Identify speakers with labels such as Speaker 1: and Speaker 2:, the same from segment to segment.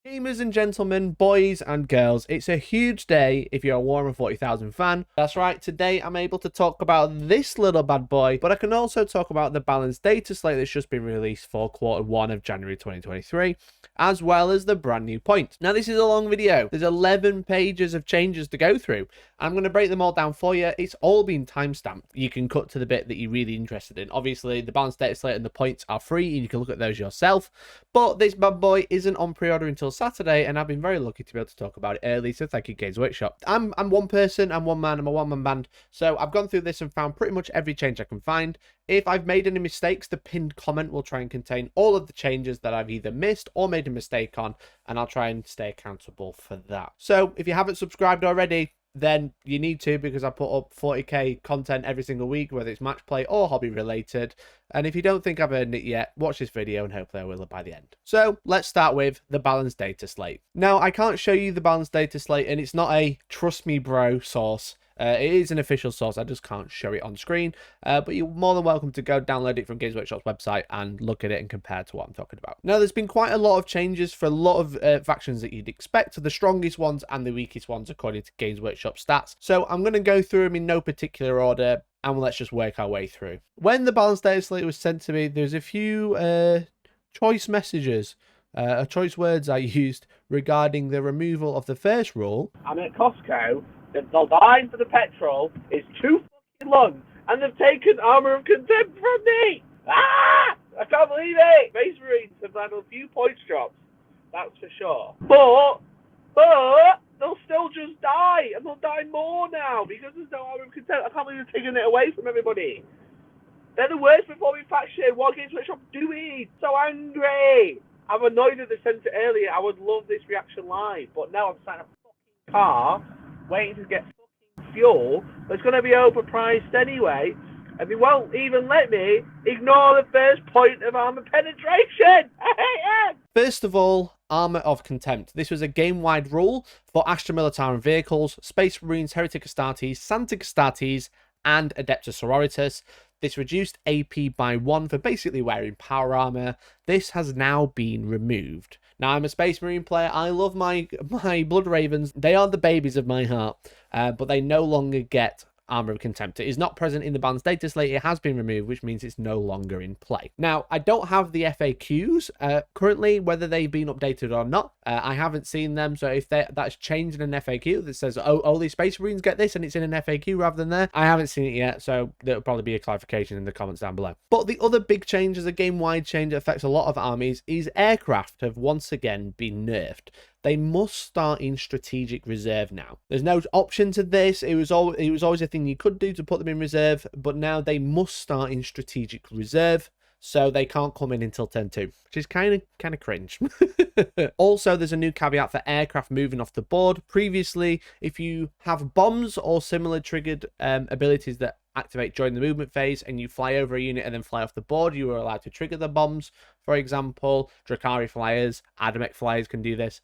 Speaker 1: Gamers and gentlemen, boys and girls, it's a huge day if you're a Warhammer 40,000 fan. That's right, today I'm able to talk about this little bad boy, but I can also talk about the balanced data slate that's just been released for Q1 of January 2023, as well as the brand new points. Now, this is a long video. There's 11 pages of changes to go through. I'm going to break them all down for you. It's all been timestamped. You can cut to the bit that you're really interested in. Obviously, the balanced data slate and the points are free, and you can look at those yourself, but this bad boy isn't on pre-order until Saturday, and I've been very lucky to be able to talk about it early, so thank you, Games Workshop. I'm one person, I'm one man, I'm a one-man band, so I've gone through this and found pretty much every change I can find. If I've made any mistakes, the pinned comment will try and contain all of the changes that I've either missed or made a mistake on, and I'll try and stay accountable for that. So if you haven't subscribed already, then you need to, because I put up 40k content every single week, whether it's match play or hobby related. And if you don't think I've earned it yet, watch this video and hopefully I will by the end. So let's start with the balanced data slate. Now, I can't show you the balanced data slate, and it's not a trust me bro source. It is an official source, I just can't show it on screen, but you're more than welcome to go download it from Games Workshop's website and look at it and compare to what I'm talking about. Now, there's been quite a lot of changes for a lot of factions that you'd expect, the strongest ones and the weakest ones according to Games Workshop stats. So I'm going to go through them in no particular order, and let's just work our way through. When the balanced data slate was sent to me, there's a few choice messages, choice words I used regarding the removal of the first rule.
Speaker 2: I'm at Costco. The line for the petrol is too fucking long, and they've taken Armour of Contempt from me! Ah! I can't believe it! Space Marines have had a few points drops, that's for sure. But they'll still just die, and they'll die more now, because there's no Armour of Contempt. I can't believe they're taking it away from everybody. They're the worst performing faction. What Games Workshop doing? So angry! I'm annoyed that they sent it earlier. I would love this reaction live, but now I'm sat in a fucking car waiting to get fucking fuel that's going to be overpriced anyway, and they won't even let me ignore the first point of armor penetration.
Speaker 1: First of all, Armour of Contempt. This was a game-wide rule for Astra Militarum vehicles, Space Marines, Heretic Astartes, Santa Astartes, and Adeptus Sororitas. This reduced AP by 1 for basically wearing power armor. This has now been removed. Now, I'm a Space Marine player. I love my Blood Ravens. They are the babies of my heart, but they no longer get Armour of Contempt. It is not present in the balanced data slate. It has been removed, which means it's no longer in play. Now, I don't have the FAQs currently, whether they've been updated or not. I haven't seen them, so if that's changed in an FAQ that says, oh, only Space Marines get this, and it's in an FAQ rather than there, I haven't seen it yet, so there'll probably be a clarification in the comments down below. But the other big change, as a game-wide change that affects a lot of armies, is aircraft have once again been nerfed. They must start in strategic reserve now. There's no option to this. It was always a thing you could do to put them in reserve, but now they must start in strategic reserve, so they can't come in until turn 2, which is kind of cringe. Also, there's a new caveat for aircraft moving off the board. Previously, if you have bombs or similar triggered abilities that activate during the movement phase and you fly over a unit and then fly off the board, you are allowed to trigger the bombs. For example, Drakari flyers, Adamek flyers can do this.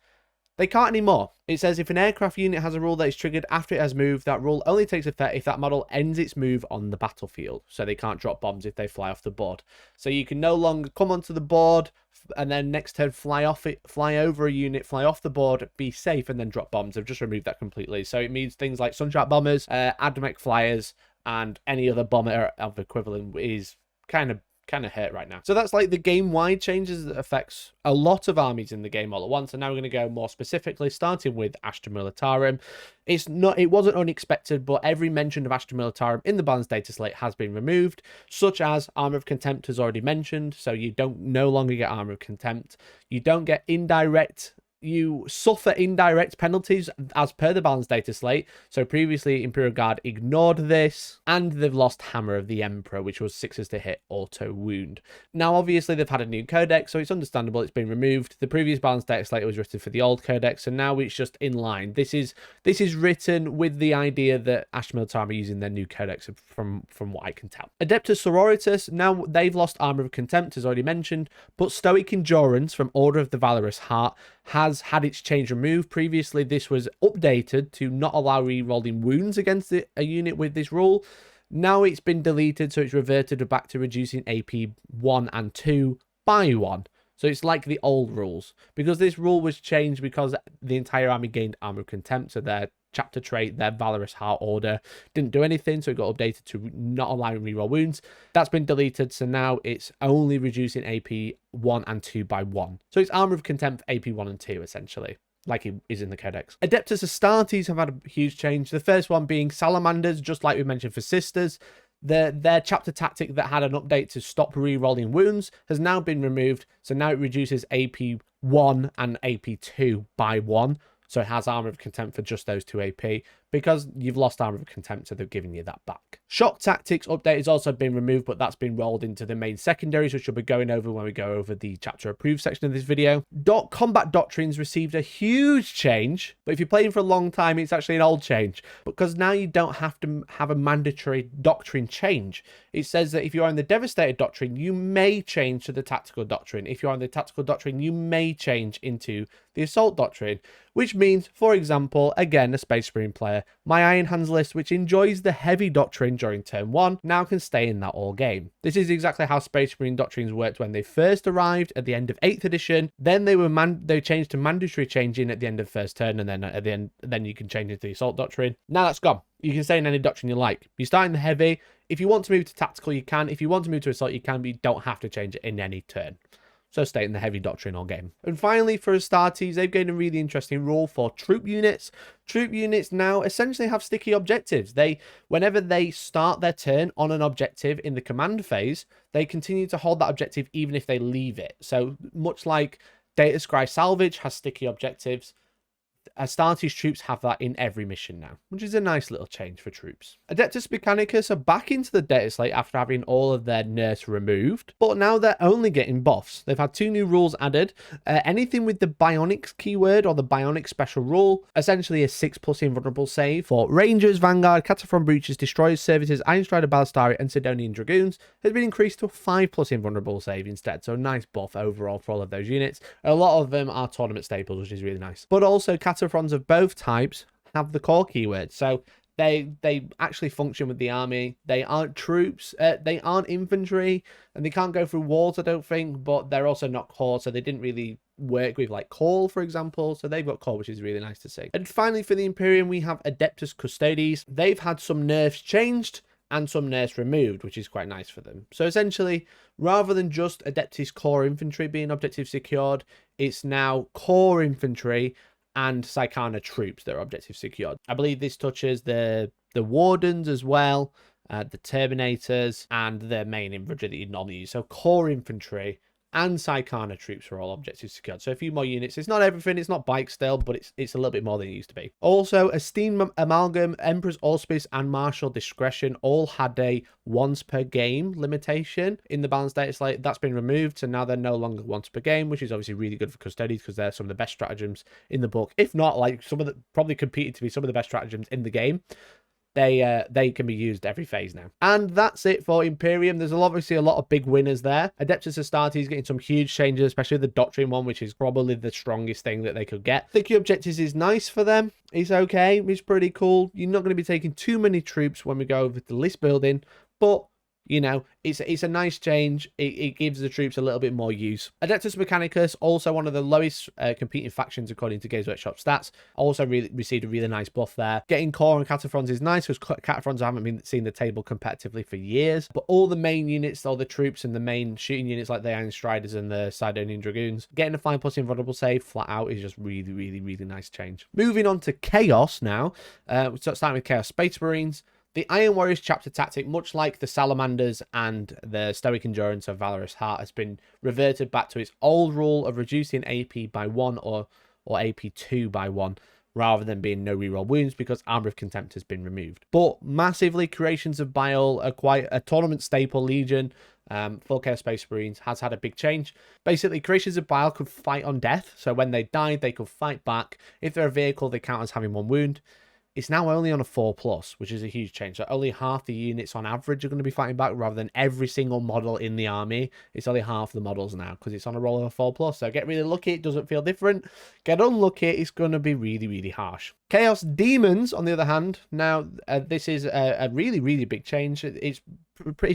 Speaker 1: They can't anymore. It says if an aircraft unit has a rule that is triggered after it has moved, that rule only takes effect if that model ends its move on the battlefield. So they can't drop bombs if they fly off the board. So you can no longer come onto the board and then next turn fly over a unit, fly off the board, be safe, and then drop bombs. They've just removed that completely. So it means things like Sunshot bombers, Adamek flyers, and any other bomber of equivalent is kind of hurt right now. So that's like the game-wide changes that affects a lot of armies in the game all at once. And now we're going to go more specifically, starting with Astra Militarum. It wasn't unexpected, but every mention of Astra Militarum in the balanced data slate has been removed, such as Armour of Contempt as already mentioned. So you don't no longer get Armour of Contempt. You don't get indirect. You suffer indirect penalties as per the balanced data slate. So previously, Imperial Guard ignored this, and they've lost Hammer of the Emperor, which was 6s to hit, auto wound. Now, obviously, they've had a new codex, so it's understandable it's been removed. The previous balanced data slate was written for the old codex, and now it's just in line. This is written with the idea that Astra Militarum are using their new codex, from what I can tell. Adeptus Sororitas, now they've lost Armour of Contempt, as already mentioned, but Stoic Endurance from Order of the Valorous Heart has had its change removed. Previously, this was updated to not allow re-rolling wounds against a unit with this rule. Now it's been deleted, so it's reverted back to reducing AP 1 and 2 by 1. So it's like the old rules. Because this rule was changed because the entire army gained Armor of Contempt, so their chapter trait, their Valorous Heart order didn't do anything, so it got updated to not allowing reroll wounds. That's been deleted, so now it's only reducing AP 1 and 2 by 1. So it's Armor of Contempt AP 1 and 2, essentially, like it is in the Codex. Adeptus Astartes have had a huge change. The first one being Salamanders, just like we mentioned for Sisters. Their chapter tactic that had an update to stop re-rolling wounds has now been removed. So now it reduces AP 1 and AP 2 by 1. So it has Armor of Contempt for just those 2 AP. Because you've lost Armor of Contempt, so they've given you that back. Shock Tactics update has also been removed, but that's been rolled into the main secondaries, which we'll be going over when we go over the chapter approved section of this video. Combat Doctrines received a huge change, but if you're playing for a long time, it's actually an old change, because now you don't have to have a mandatory doctrine change. It says that if you're on the Devastated Doctrine, you may change to the Tactical Doctrine. If you're on the Tactical Doctrine, you may change into the Assault Doctrine, which means, for example, again, a Space Marine player, my Iron Hands list, which enjoys the Heavy Doctrine during turn 1, now can stay in that all game. This is exactly how Space Marine doctrines worked when they first arrived at the end of 8th edition. Then they changed to mandatory changing at the end of first turn, and then at the end, then you can change into the Assault Doctrine. Now that's gone. You can stay in any doctrine you like. You start in the Heavy. If you want to move to Tactical, you can. If you want to move to Assault, you can, but you don't have to change it in any turn. So stay in the Heavy Doctrine all game. And finally, for Astartes, they've gained a really interesting rule for troop units. Troop units now essentially have sticky objectives. Whenever they start their turn on an objective in the command phase, they continue to hold that objective even if they leave it. So much like Data Scry Salvage has sticky objectives, Astartes troops have that in every mission now, which is a nice little change for troops. Adeptus Mechanicus are back into the Dataslate after having all of their nerfs removed, but now they're only getting buffs. They've had 2 new rules added. Anything with the Bionics keyword or the Bionics special rule, essentially a 6+ invulnerable save for Rangers, Vanguard, Cataphrone Breaches, Destroyers, Servitors, Iron Strider, Ballistari, and Sidonian Dragoons, has been increased to a 5+ invulnerable save instead. So a nice buff overall for all of those units. A lot of them are tournament staples, which is really nice. But also Cataphrons of both types have the core keyword, so they actually function with the army. They aren't troops, they aren't infantry, and they can't go through walls, I don't think, but they're also not core, so they didn't really work with like Call, for example. So they've got Call, which is really nice to see. And finally, for the Imperium, we have Adeptus Custodes. They've had some nerfs changed and some nerfs removed, which is quite nice for them. So essentially, rather than just Adeptus Core Infantry being objective secured, it's now Core Infantry and Psychana troops that are objective secured. I believe this touches the Wardens as well, the Terminators, and the main infantry that you'd normally use. So Core Infantry and Psychana troops are all objective secured. So a few more units. It's not everything, it's not bike still, but it's a little bit more than it used to be. Also, Esteemed Amalgam, Emperor's Auspice, and Martial Discretion all had a once per game limitation in the balanced data slate. That's been removed, so now they're no longer once per game, which is obviously really good for Custodes because they're some of the best stratagems in the book. If not, like some of the probably competed to be some of the best stratagems in the game. They can be used every phase now. And that's it for Imperium. There's obviously a lot of big winners there. Adeptus Astartes getting some huge changes, especially the Doctrine one, which is probably the strongest thing that they could get. Sticky Objectives is nice for them. It's okay. It's pretty cool. You're not going to be taking too many troops when we go over the list building, but you know, it's a nice change. It gives the troops a little bit more use. Adeptus Mechanicus, also one of the lowest competing factions according to Games Workshop stats, also received a really nice buff there. Getting Core and Cataphrons is nice because Cataphrons haven't seen the table competitively for years. But all the main units, all the troops and the main shooting units like the Iron Striders and the Sidonian Dragoons, getting a 5+ invulnerable save flat out is just really, really, really nice change. Moving on to Chaos now. Starting with Chaos Space Marines. The Iron Warriors chapter tactic, much like the Salamanders and the Stoic Endurance of Valorous Heart, has been reverted back to its old rule of reducing AP by 1 or AP 2 by 1, rather than being no reroll wounds, because Armor of Contempt has been removed. But massively, Creations of Bile are quite a tournament staple legion. Full Chaos Space Marines has had a big change. Basically, Creations of Bile could fight on death, so when they died, they could fight back. If they're a vehicle, they count as having 1 wound. it's now only on a 4+, which is a huge change. So only half the units on average are going to be fighting back, rather than every single model in the army. It's only half the models now because it's on a roll of a 4+. So get really lucky, it doesn't feel different. Get unlucky, it's going to be really, really harsh. Chaos Demons, on the other hand, now this is a really, really big change. It's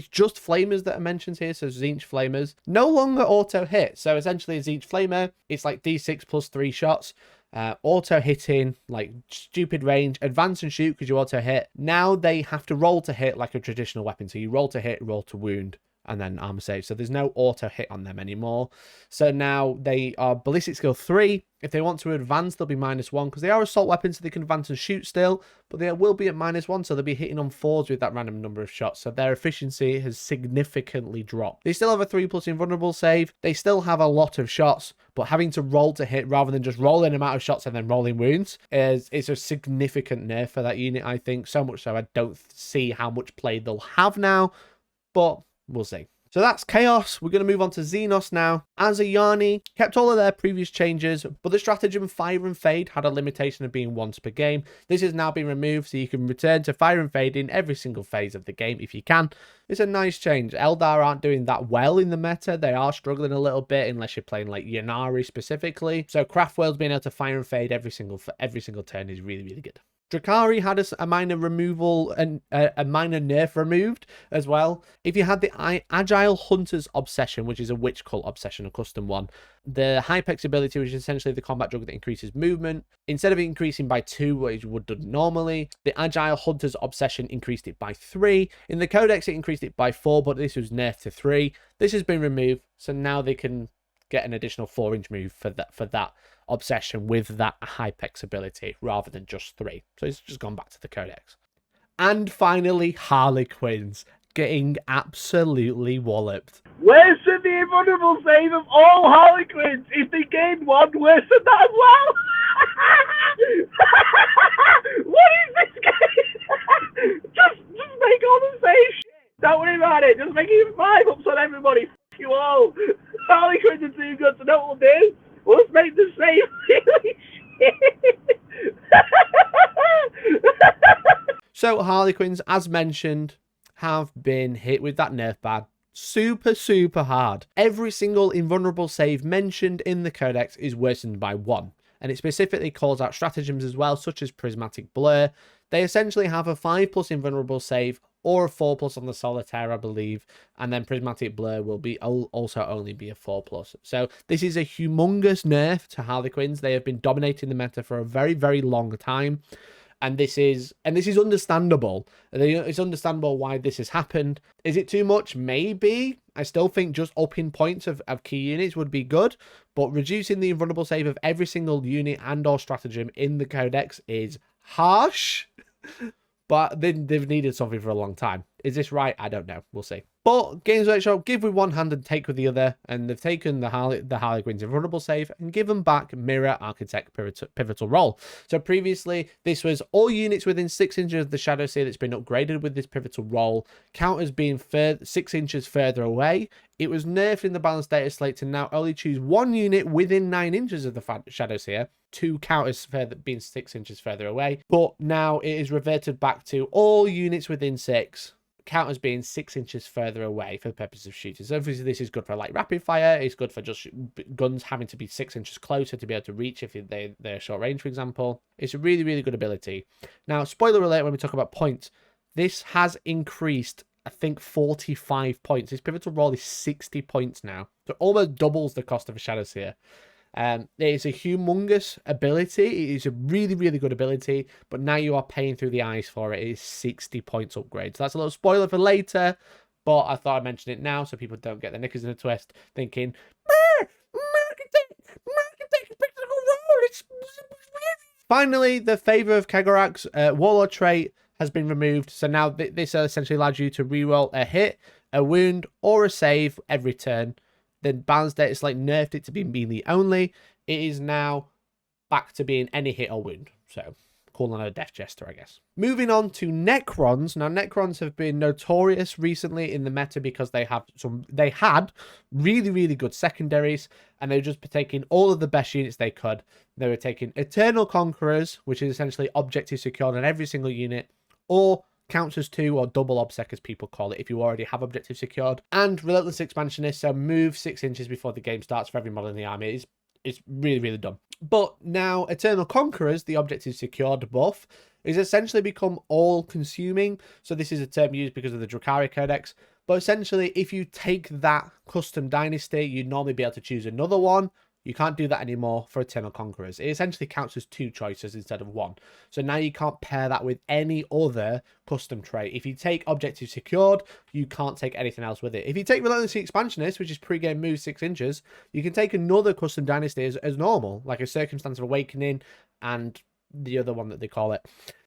Speaker 1: just flamers that are mentioned here, so Tzeentch flamers no longer auto hit. So essentially a Tzeentch flamer, it's like d6 plus 3 shots, auto hitting, like stupid range, advance and shoot because you auto hit. Now they have to roll to hit like a traditional weapon, so you roll to hit, roll to wound, and then armor save. So there's no auto hit on them anymore. So now they are ballistic skill 3. If they want to advance, they'll be -1 because they are assault weapons, so they can advance and shoot still, but they will be at -1, so they'll be hitting on 4s with that random number of shots. So their efficiency has significantly dropped. They still have a 3+ invulnerable save. They still have a lot of shots, but having to roll to hit rather than just rolling amount of shots and then rolling wounds is a significant nerf for that unit, I think. So much so I don't see how much play they'll have now, but we'll see. So that's Chaos. We're going to move on to Xenos now. As a Yarny, kept all of their previous changes, but the stratagem Fire and Fade had a limitation of being once per game. This has now been removed, so you can return to Fire and Fade in every single phase of the game if you can. It's a nice change. Eldar aren't doing that well in the meta. They are struggling a little bit unless you're playing like Ynnari specifically. So Craftworld's being able to Fire and Fade every single turn is really, really good. Drukhari had a minor removal and a minor nerf removed as well. If you had the Agile Hunter's Obsession, which is a witch cult obsession, a custom one, the Hypex ability, which is essentially the combat drug that increases movement, instead of increasing by 2, which it would do normally, the Agile Hunter's Obsession increased it by 3. In the Codex, it increased it by 4, but this was nerfed to 3. This has been removed, so now they can get an additional 4-inch move for that obsession with that Hypex ability rather than just 3. So it's just gone back to the Codex. And finally, Harlequins getting absolutely walloped.
Speaker 2: Worse than the invulnerable save of all Harlequins if they gained one, worse than that as well. What is this game? just make all the same shit. Don't worry about it. Just make it 5-ups on everybody. F you all. Harlequins are too good, so know what we'll do? We'll just make the same really shit.
Speaker 1: So Harlequins, as mentioned, have been hit with that nerf bad super, super hard. Every single invulnerable save mentioned in the Codex is worsened by 1. And it specifically calls out stratagems as well, such as Prismatic Blur. They essentially have a 5+ invulnerable save or a 4+ on the Solitaire, I believe. And then Prismatic Blur will be also only be a 4+. So this is a humongous nerf to Harlequins. They have been dominating the meta for a very, very long time. And this is understandable. It's understandable why this has happened. Is it too much? Maybe. I still think just upping points of key units would be good. But reducing the invulnerable save of every single unit and or stratagem in the Codex is harsh. But they've needed something for a long time. Is this right? I don't know. We'll see. But Games Workshop give with one hand and take with the other, and they've taken the Harlequins invulnerable save and given back Mirror Architect pivotal role. So previously, this was all units within 6 inches of the Shadow Seer that's been upgraded with this pivotal role, counters being 6 inches further away. It was nerfed in the balanced data slate to now only choose 1 unit within 9 inches of the Shadow Seer, 2 counters further being 6 inches further away. But now it is reverted back to all units within 6. Counters being 6 inches further away for the purpose of shooting. So obviously this is good for like rapid fire. It's good for just guns having to be 6 inches closer to be able to reach if they're short range, for example. It's a really, really good ability. Now, spoiler alert when we talk about points, this has increased, I think, 45 points. This pivotal role is 60 points now. So almost doubles the cost of a Shadow Seer. It is a humongous ability. It is a really, really good ability, but now you are paying through the eyes for it. It is 60 points upgrade. So that's a little spoiler for later, but I thought I'd mention it now so people don't get their knickers in a twist thinking, finally, the Favor of Kegorak's Warlord trait has been removed. So now this essentially allows you to reroll a hit, a wound, or a save every turn. The balanced data slate nerfed it to be melee only. It is now back to being any hit or wound. So, cool on a Death Jester, I guess. Moving on to Necrons. Now, Necrons have been notorious recently in the meta because they had really, really good secondaries, and they were just taking all of the best units they could. They were taking Eternal Conquerors, which is essentially objective secured on every single unit, or Counters 2 or double obsec as people call it if you already have objective secured, and Relentless Expansionist, so move 6 inches before the game starts for every model in the army. It's really, really dumb. But now Eternal Conquerors, the objective secured buff, is essentially become all-consuming. So this is a term used because of the Drukhari Codex. But essentially, if you take that custom dynasty, you'd normally be able to choose another one. You can't do that anymore for Eternal Conquerors. It essentially counts as 2 choices instead of 1. So now you can't pair that with any other custom trait. If you take Objective Secured, you can't take anything else with it. If you take Relentless Expansionist, which is pre-game move 6 inches, you can take another custom dynasty as normal, like a Circumstance of Awakening and the other one that they call it.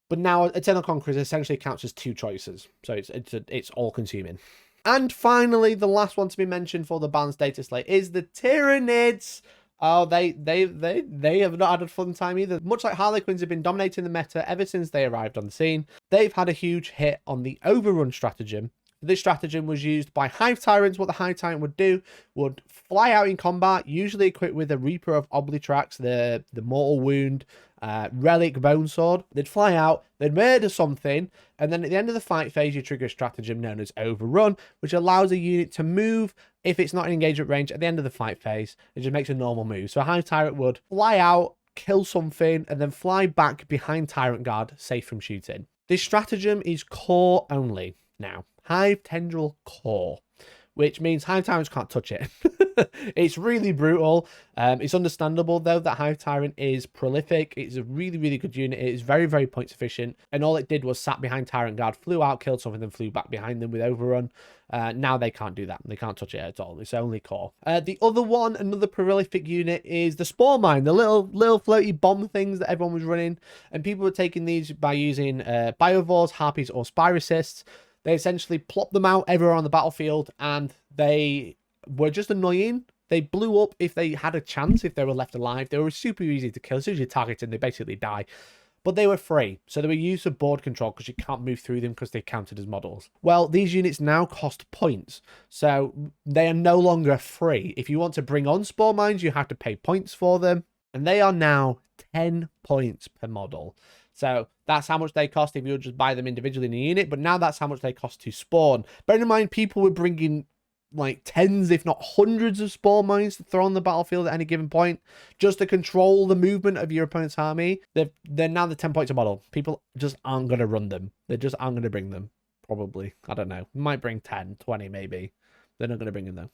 Speaker 1: But now Eternal Conquerors essentially counts as 2 choices. So it's all-consuming. And finally, the last one to be mentioned for the balanced data slate is the Tyranids. Oh, they have not had a fun time either. Much like Harlequins have been dominating the meta ever since they arrived on the scene, they've had a huge hit on the Overrun stratagem. This stratagem was used by Hive Tyrants. What the Hive Tyrant would do would fly out in combat, usually equipped with a Reaper of Oblitrax, the Mortal Wound, Relic Bone Sword. They'd fly out, they'd murder something, and then at the end of the fight phase, you trigger a stratagem known as Overrun, which allows a unit to move if it's not in engagement range at the end of the fight phase. It just makes a normal move. So a Hive Tyrant would fly out, kill something, and then fly back behind Tyrant Guard, safe from shooting. This stratagem is core only now. Hive Tendril core, which means Hive Tyrants can't touch it. It's really brutal. It's understandable, though, that Hive Tyrant is prolific. It's a really, really good unit. It is very, very points efficient. And all it did was sat behind Tyrant Guard, flew out, killed something, then flew back behind them with Overrun. Now they can't do that. They can't touch it at all. It's only core. The other one, another prolific unit, is the Spore Mine, the little floaty bomb things that everyone was running. And people were taking these by using Biovores, Harpies, or Spyracists. They essentially plopped them out everywhere on the battlefield, and they were just annoying. They blew up if they had a chance, if they were left alive. They were super easy to kill. As soon as you target them, they basically die. But they were free, so they were used for board control because you can't move through them because they counted as models. Well, these units now cost points, so they are no longer free. If you want to bring on Spore Mines, you have to pay points for them, and they are now 10 points per model. So that's how much they cost if you just buy them individually in a unit, but now that's how much they cost to spawn. Bear in mind, people were bringing like tens, if not hundreds of Spore Mines to throw on the battlefield at any given point just to control the movement of your opponent's army. They're now the 10 points a model. People just aren't going to run them. They just aren't going to bring them, probably. I don't know. Might bring 10, 20 maybe. They're not going to bring them though.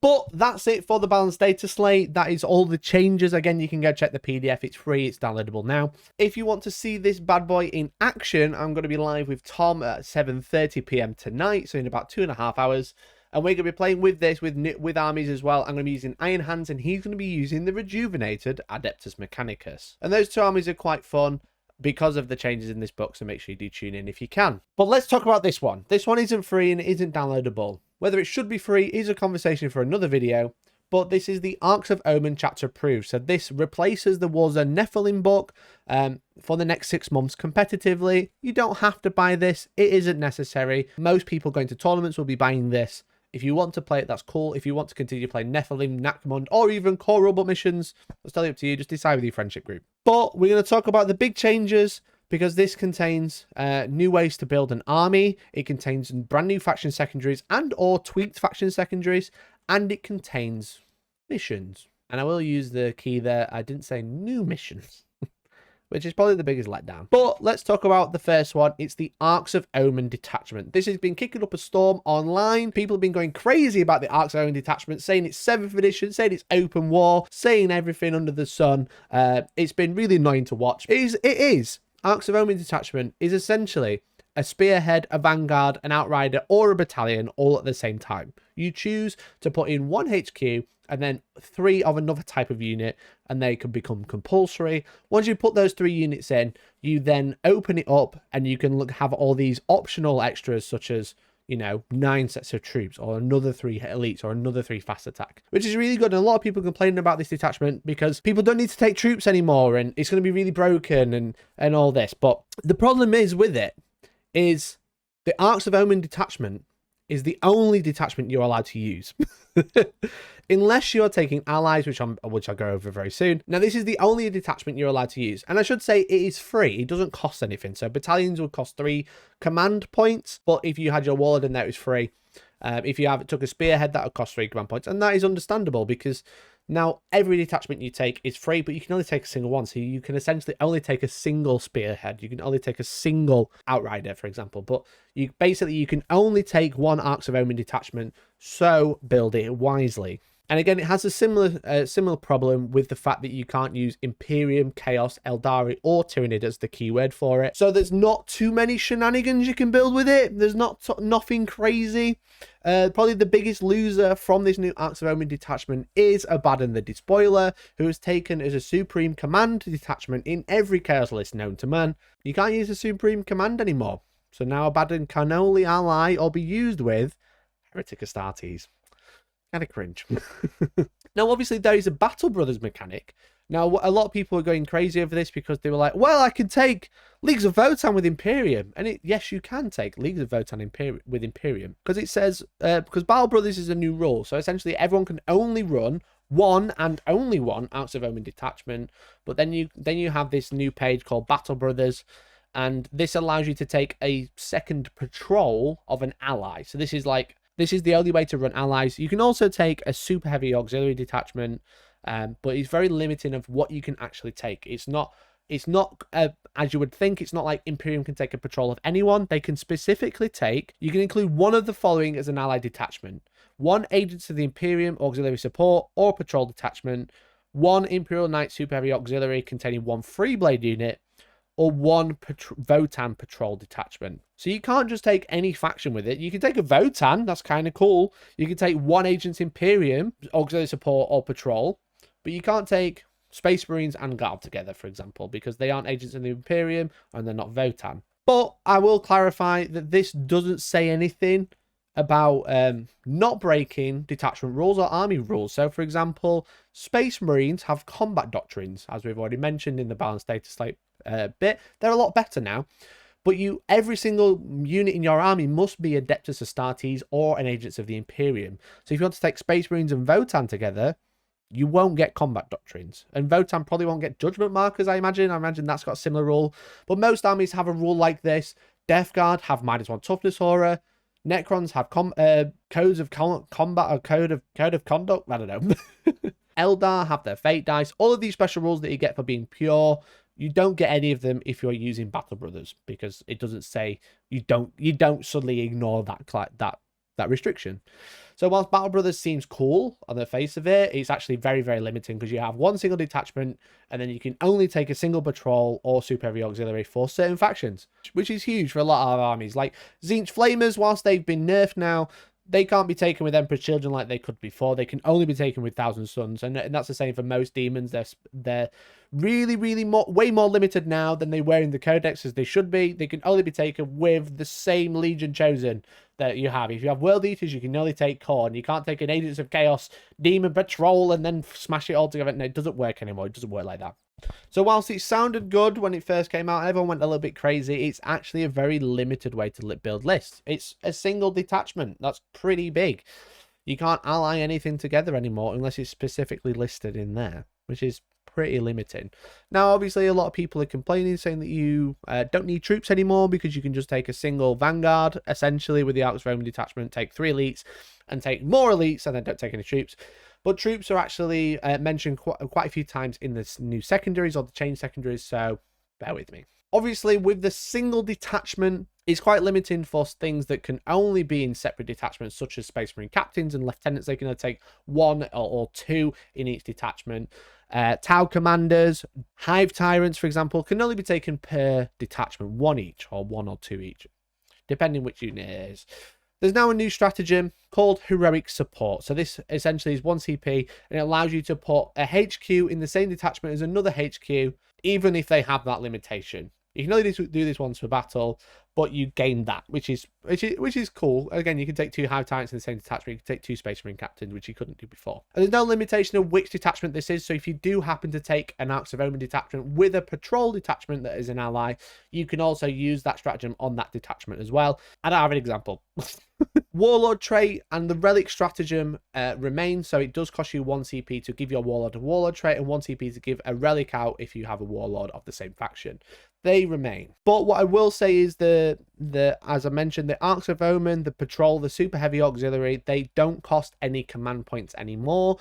Speaker 1: But that's it for the balanced data slate. That is all the changes. Again, you can go check the PDF. It's free. It's downloadable now. If you want to see this bad boy in action, I'm going to be live with Tom at 7:30 p.m. tonight, so in about 2.5 hours. And we're going to be playing with this, with armies as well. I'm going to be using Iron Hands, and he's going to be using the rejuvenated Adeptus Mechanicus. And those two armies are quite fun because of the changes in this book, so make sure you do tune in if you can. But let's talk about this one. This one isn't free and it isn't downloadable. Whether it should be free is a conversation for another video, but this is the Arks of Omen chapter approved. So this replaces the Warzone Nephilim book for the next 6 months competitively. You don't have to buy this. It isn't necessary. Most people going to tournaments will be buying this. If you want to play it, that's cool. If you want to continue playing Nephilim, Nakmund, or even core robot missions, that's totally up to you. Just decide with your friendship group. But we're going to talk about the big changes, because this contains new ways to build an army. It contains brand new faction secondaries and or tweaked faction secondaries. And it contains missions. And I will use the key there. I didn't say new missions, which is probably the biggest letdown. But let's talk about the first one. It's the Arks of Omen detachment. This has been kicking up a storm online. People have been going crazy about the Arks of Omen detachment, saying it's 7th edition, saying it's open war, saying everything under the sun. It's been really annoying to watch. It is. Arks of Omen detachment is essentially a spearhead, a vanguard, an outrider, or a battalion all at the same time. You choose to put in 1 HQ and then 3 of another type of unit, and they can become compulsory. Once you put those 3 units in, you then open it up, and you can have all these optional extras, such as, you know, 9 sets of troops, or another 3 elites, or another 3 fast attack, which is really good. And a lot of people complaining about this detachment because people don't need to take troops anymore, and it's going to be really broken and all this. But the problem is with it is the Arks of Omen detachment is the only detachment you're allowed to use. Unless you're taking allies, which I'll go over very soon. Now, this is the only detachment you're allowed to use. And I should say it is free. It doesn't cost anything. So battalions would cost 3 command points. But if you had your warlord in there, it was free. If you took a spearhead, that would cost 3 command points. And that is understandable because now every detachment you take is free, but you can only take a single one. So you can essentially only take a single spearhead. You can only take a single outrider, for example. But you can only take 1 Arks of Omen detachment. So build it wisely. And again, it has a similar problem with the fact that you can't use Imperium, Chaos, Eldari, or Tyrannid as the keyword for it. So there's not too many shenanigans you can build with it. There's nothing crazy. Probably the biggest loser from this new Arks of Omen detachment is Abaddon the Despoiler, who is taken as a Supreme Command detachment in every Chaos list known to man. You can't use a Supreme Command anymore. So now Abaddon can only ally or be used with Heretic Astartes. Kind of cringe. Now, obviously, there is a Battle Brothers mechanic. Now, a lot of people are going crazy over this because they were like, well, I can take Leagues of Votann with Imperium. And yes, you can take Leagues of Votann with Imperium. Because it says, because Battle Brothers is a new rule. So essentially, everyone can only run one and only one Arks of Omen detachment. But then you have this new page called Battle Brothers. And this allows you to take a second patrol of an ally. So this is the only way to run allies. You can also take a super heavy auxiliary detachment, but it's very limiting of what you can actually take. It's not as you would think. It's not like Imperium can take a patrol of anyone. They can specifically take. You can include one of the following as an allied detachment: 1 Agents of the Imperium auxiliary support or patrol detachment, 1 Imperial Knight super heavy auxiliary containing 1 free blade unit, or 1 Votann patrol detachment. So you can't just take any faction with it. You can take a Votann, that's kind of cool. You can take 1 Agents Imperium, auxiliary support or patrol, but you can't take Space Marines and Guard together, for example, because they aren't Agents of the Imperium and they're not Votann. But I will clarify that this doesn't say anything about not breaking detachment rules or army rules. So, for example, Space Marines have combat doctrines, as we've already mentioned in the balanced data slate bit. They're a lot better now. But every single unit in your army must be Adeptus Astartes or an Agents of the Imperium. So if you want to take Space Marines and Votann together, you won't get combat doctrines. And Votann probably won't get judgment markers, I imagine. I imagine that's got a similar rule. But most armies have a rule like this. Death Guard have -1 toughness aura. Necrons have codes of combat or code of conduct. I don't know. Eldar have their fate dice. All of these special rules that you get for being pure, you don't get any of them if you're using Battle Brothers, because it doesn't say you don't suddenly ignore that restriction. So whilst Battle Brothers seems cool on the face of it, it's actually very, very limiting because you have 1 single detachment and then you can only take a single patrol or super heavy auxiliary for certain factions, which is huge for a lot of armies. Like Tzeentch Flamers, whilst they've been nerfed now, they can't be taken with Emperor's Children like they could before. They can only be taken with Thousand Suns, and that's the same for most demons. They're really, really way more limited now than they were in the Codex, as they should be. They can only be taken with the same Legion Chosen that you have. If you have World Eaters, you can only take Khorne. You can't take an Agents of Chaos Demon Patrol and then smash it all together. No, it doesn't work anymore. It doesn't work like that. So whilst it sounded good when it first came out, everyone went a little bit crazy, it's actually a very limited way to build lists. It's a single detachment. That's pretty big. You can't ally anything together anymore unless it's specifically listed in there, which is pretty limiting. Now, obviously, a lot of people are complaining, saying that you don't need troops anymore because you can just take a single Vanguard, essentially, with the Arks of Omen detachment, take 3 elites, and take more elites, and then don't take any troops. But troops are actually mentioned quite a few times in the new secondaries or the change secondaries, so bear with me. Obviously, with the single detachment, it's quite limiting for things that can only be in separate detachments, such as Space Marine captains and lieutenants. They can only take 1 or 2 in each detachment. Tau commanders, Hive Tyrants, for example, can only be taken per detachment, 1 each, or 1 or 2 each, depending which unit it is. There's now a new stratagem called Heroic Support. So this essentially is 1 CP, and it allows you to put a HQ in the same detachment as another HQ, even if they have that limitation. You can only do this once per battle, but you gain that, which is cool. Again, you can take 2 Hive Titans in the same detachment. You can take 2 Space Marine Captains, which you couldn't do before. And there's no limitation of which detachment this is. So if you do happen to take an Arks of Omen detachment with a patrol detachment that is an ally, you can also use that stratagem on that detachment as well. And I have an example. Warlord trait and the relic stratagem remain, so it does cost you 1 CP to give your warlord a warlord trait and 1 CP to give a relic out if you have a warlord of the same faction. They remain. But what I will say is the as I mentioned, the Arks of Omen, the patrol, the super heavy auxiliary, they don't cost any command points anymore.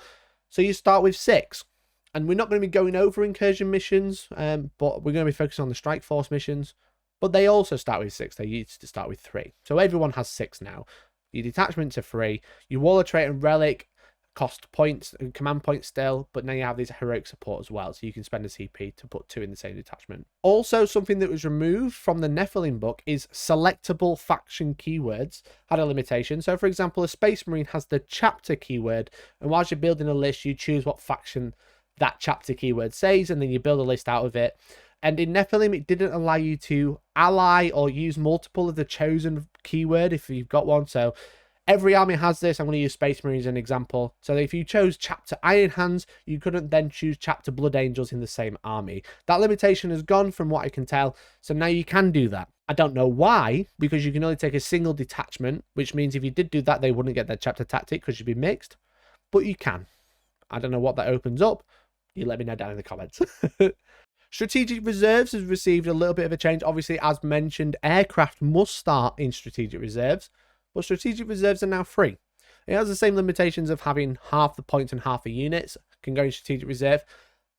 Speaker 1: So you start with 6. And we're not going to be going over incursion missions, but we're going to be focusing on the strike force missions. But they also start with 6. They used to start with 3. So everyone has 6 now. Your detachments are 3. Your warlord trait and relic cost points and command points still, but now you have these heroic support as well, so you can spend a CP to put 2 in the same detachment. Also, something that was removed from the Nephilim book is selectable faction keywords had a limitation. So for example, a Space Marine has the chapter keyword, and whilst you're building a list, you choose what faction that chapter keyword says, and then you build a list out of it. And in Nephilim, it didn't allow you to ally or use multiple of the chosen keyword if you've got one. So every army has this. I'm going to use Space Marines as an example. So if you chose chapter Iron Hands, you couldn't then choose chapter Blood Angels in the same army. That limitation has gone from what I can tell. So now you can do that. I don't know why, because you can only take a single detachment, which means if you did do that, they wouldn't get their chapter tactic because you'd be mixed. But you can. I don't know what that opens up. You let me know down in the comments. Strategic Reserves has received a little bit of a change. Obviously, as mentioned, aircraft must start in Strategic Reserves, but Strategic Reserves are now free. It has the same limitations of having half the points and half the units can go in Strategic Reserve,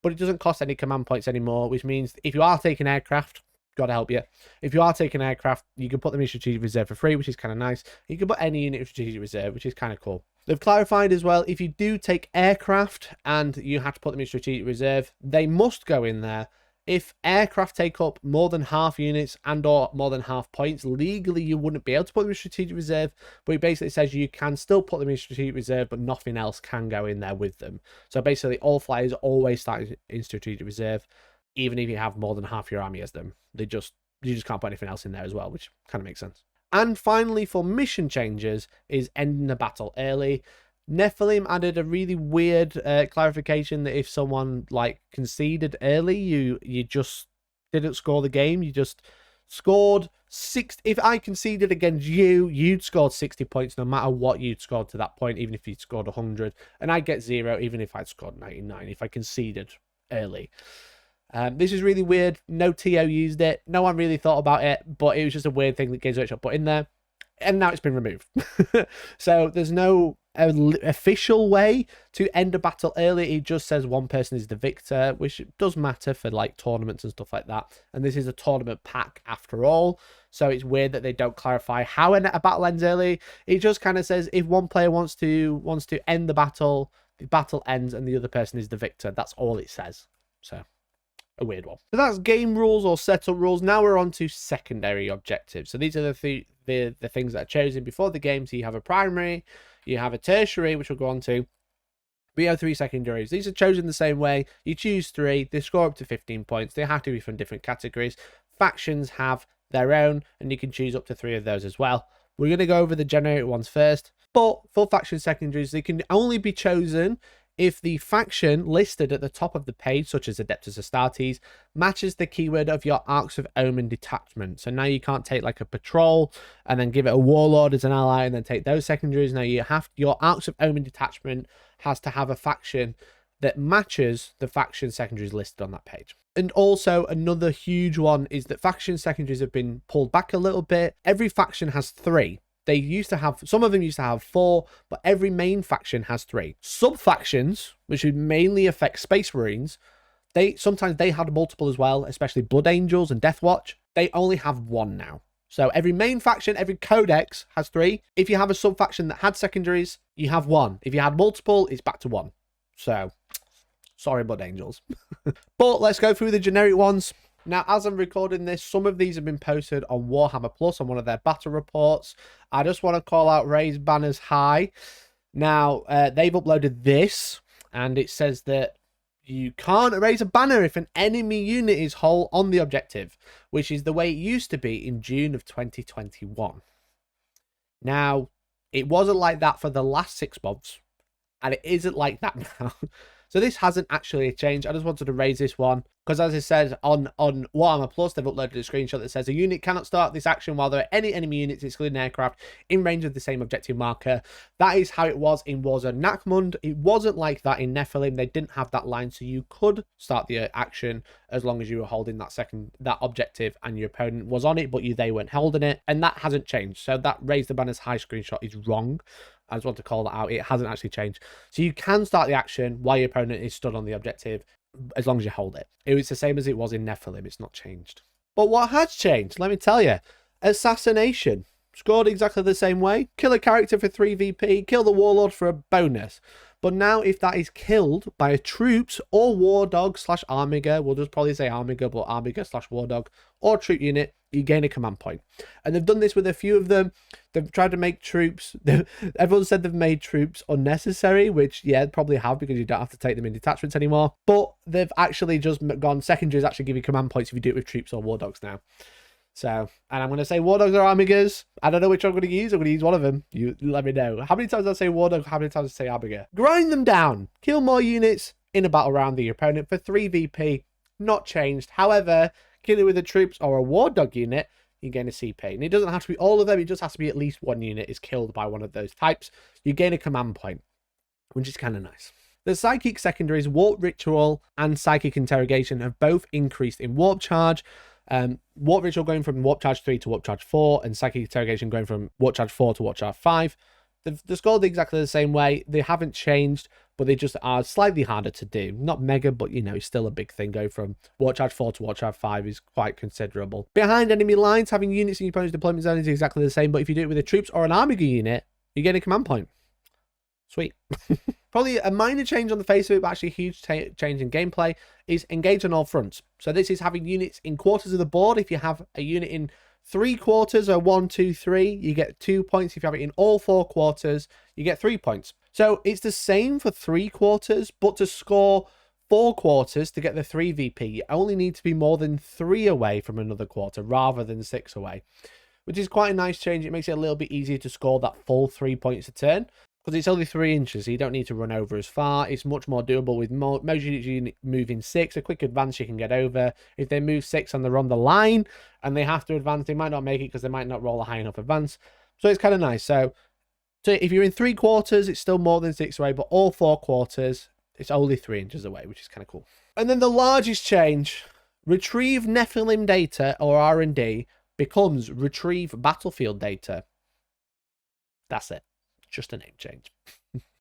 Speaker 1: but it doesn't cost any command points anymore, which means if you are taking aircraft, God help you. If you are taking aircraft, you can put them in Strategic Reserve for free, which is kind of nice. You can put any unit in Strategic Reserve, which is kind of cool. They've clarified as well, if you do take aircraft and you have to put them in Strategic Reserve, they must go in there. If aircraft take up more than half units and or more than half points, legally you wouldn't be able to put them in Strategic Reserve, but it basically says you can still put them in Strategic Reserve, but nothing else can go in there with them. So basically all flyers always start in Strategic Reserve, even if you have more than half your army as them. You just can't put anything else in there as well, which kind of makes sense. And finally, for mission changes, is ending the battle early. Nephilim added a really weird clarification that if someone like conceded early, you just didn't score the game. You just scored 6. If I conceded against you, you'd scored 60 points no matter what you'd scored to that point, even if you'd scored 100, and I'd get 0 even if I'd scored 99 if I conceded early. This is really weird. No TO used it. No one really thought about it, but it was just a weird thing that Games Workshop put in there, and now it's been removed. So there's no official way to end a battle early. It just says one person is the victor, which does matter for like tournaments and stuff like that. And this is a tournament pack after all, so it's weird that they don't clarify how a battle ends early. It just kind of says if one player wants to end the battle ends and the other person is the victor. That's all it says. So a weird one. So that's game rules or setup rules. Now we're on to secondary objectives. So these are the things that are chosen before the game. So you have a primary, you have a tertiary, which we'll go on to. We have 3 secondaries. These are chosen the same way. You choose 3. They score up to 15 points. They have to be from different categories. Factions have their own, and you can choose up to 3 of those as well. We're going to go over the generated ones first. But for faction secondaries, they can only be chosen if the faction listed at the top of the page, such as Adeptus Astartes, matches the keyword of your Arks of Omen detachment. So now you can't take like a patrol and then give it a warlord as an ally and then take those secondaries. Now you have your Arks of Omen detachment has to have a faction that matches the faction secondaries listed on that page. And also another huge one is that faction secondaries have been pulled back a little bit. Every faction has 3. They used to have, some of them used to have 4, but every main faction has 3. Sub-factions, which would mainly affect Space Marines, sometimes they had multiple as well, especially Blood Angels and Death Watch. They only have 1 now. So every main faction, every codex has 3. If you have a sub-faction that had secondaries, you have 1. If you had multiple, it's back to 1. So, sorry, Blood Angels. But let's go through the generic ones. Now, as I'm recording this, some of these have been posted on Warhammer Plus on one of their battle reports. I just want to call out Raise Banners High. Now, they've uploaded this, and it says that You can't raise a banner if an enemy unit is whole on the objective, which is the way it used to be in June of 2021. Now, it wasn't like that for the last 6 months, and it isn't like that now. So this hasn't actually changed. I just wanted to raise this one because, as I said, on Warhammer Plus, they've uploaded a screenshot that says a unit cannot start this action while there are any enemy units, excluding aircraft, in range of the same objective marker. That is how it was in Warzone Nachmund. It wasn't like that in Nephilim. They didn't have that line, so you could start the action as long as you were holding that objective and your opponent was on it, but they weren't holding it, and that hasn't changed. So that raise the banners high screenshot is wrong. I just want to call that out. It hasn't actually changed. So you can start the action while your opponent is stood on the objective as long as you hold it. It's the same as it was in Nephilim. It's not changed. But what has changed, let me tell you. Assassination. Scored exactly the same way. Kill a character for 3 VP. Kill the warlord for a bonus. But now if that is killed by a troops or war dog / armiger, we'll just probably say armiger, but armiger / war dog or troop unit, you gain a command point. And they've done this with a few of them. They've tried to make troops. Everyone said they've made troops unnecessary, which, yeah, probably have, because you don't have to take them in detachments anymore. But they've actually just gone, secondaries actually give you command points if you do it with troops or war dogs now. So, and I'm going to say war dogs or armigers. I don't know which I'm going to use. I'm going to use one of them. You let me know. How many times I say war dog? How many times I say armiger? Grind them down. Kill more units in a battle round than your opponent for 3 VP. Not changed. However, kill it with the troops or a war dog unit, you gain a CP. And it doesn't have to be all of them. It just has to be at least one unit is killed by one of those types. You gain a command point, which is kind of nice. The Psychic Secondaries, Warp Ritual and Psychic Interrogation have both increased in Warp Charge. Warp Ritual going from Warp Charge 3 to Warp Charge 4, and Psychic Interrogation going from Warp Charge 4 to Warp Charge 5. They're scored exactly the same way. They haven't changed, but they just are slightly harder to do. Not mega, but, it's still a big thing. Going from Warp Charge 4 to Warp Charge 5 is quite considerable. Behind enemy lines, having units in your opponent's deployment zone is exactly the same, but if you do it with the troops or an armiger unit, you get a command point. Sweet. Probably a minor change on the face of it, but actually a huge change in gameplay is engage on all fronts. So this is having units in quarters of the board. If you have a unit in 3 quarters or 1, 2, 3, you get 2 points. If you have it in all 4 quarters, you get 3 points. So it's the same for 3 quarters, but to score 4 quarters to get the 3 VP, you only need to be more than 3 away from another quarter rather than 6 away, which is quite a nice change. It makes it a little bit easier to score that full 3 points a turn, because it's only 3 inches, so you don't need to run over as far. It's much more doable with most units moving 6. A quick advance you can get over. If they move 6 and they're on the line and they have to advance, they might not make it because they might not roll a high enough advance. So it's kind of nice. So if you're in 3 quarters, it's still more than 6 away, but all 4 quarters, it's only 3 inches away, which is kind of cool. And then the largest change, retrieve Nephilim data or R&D becomes retrieve battlefield data. That's it. Just a name change.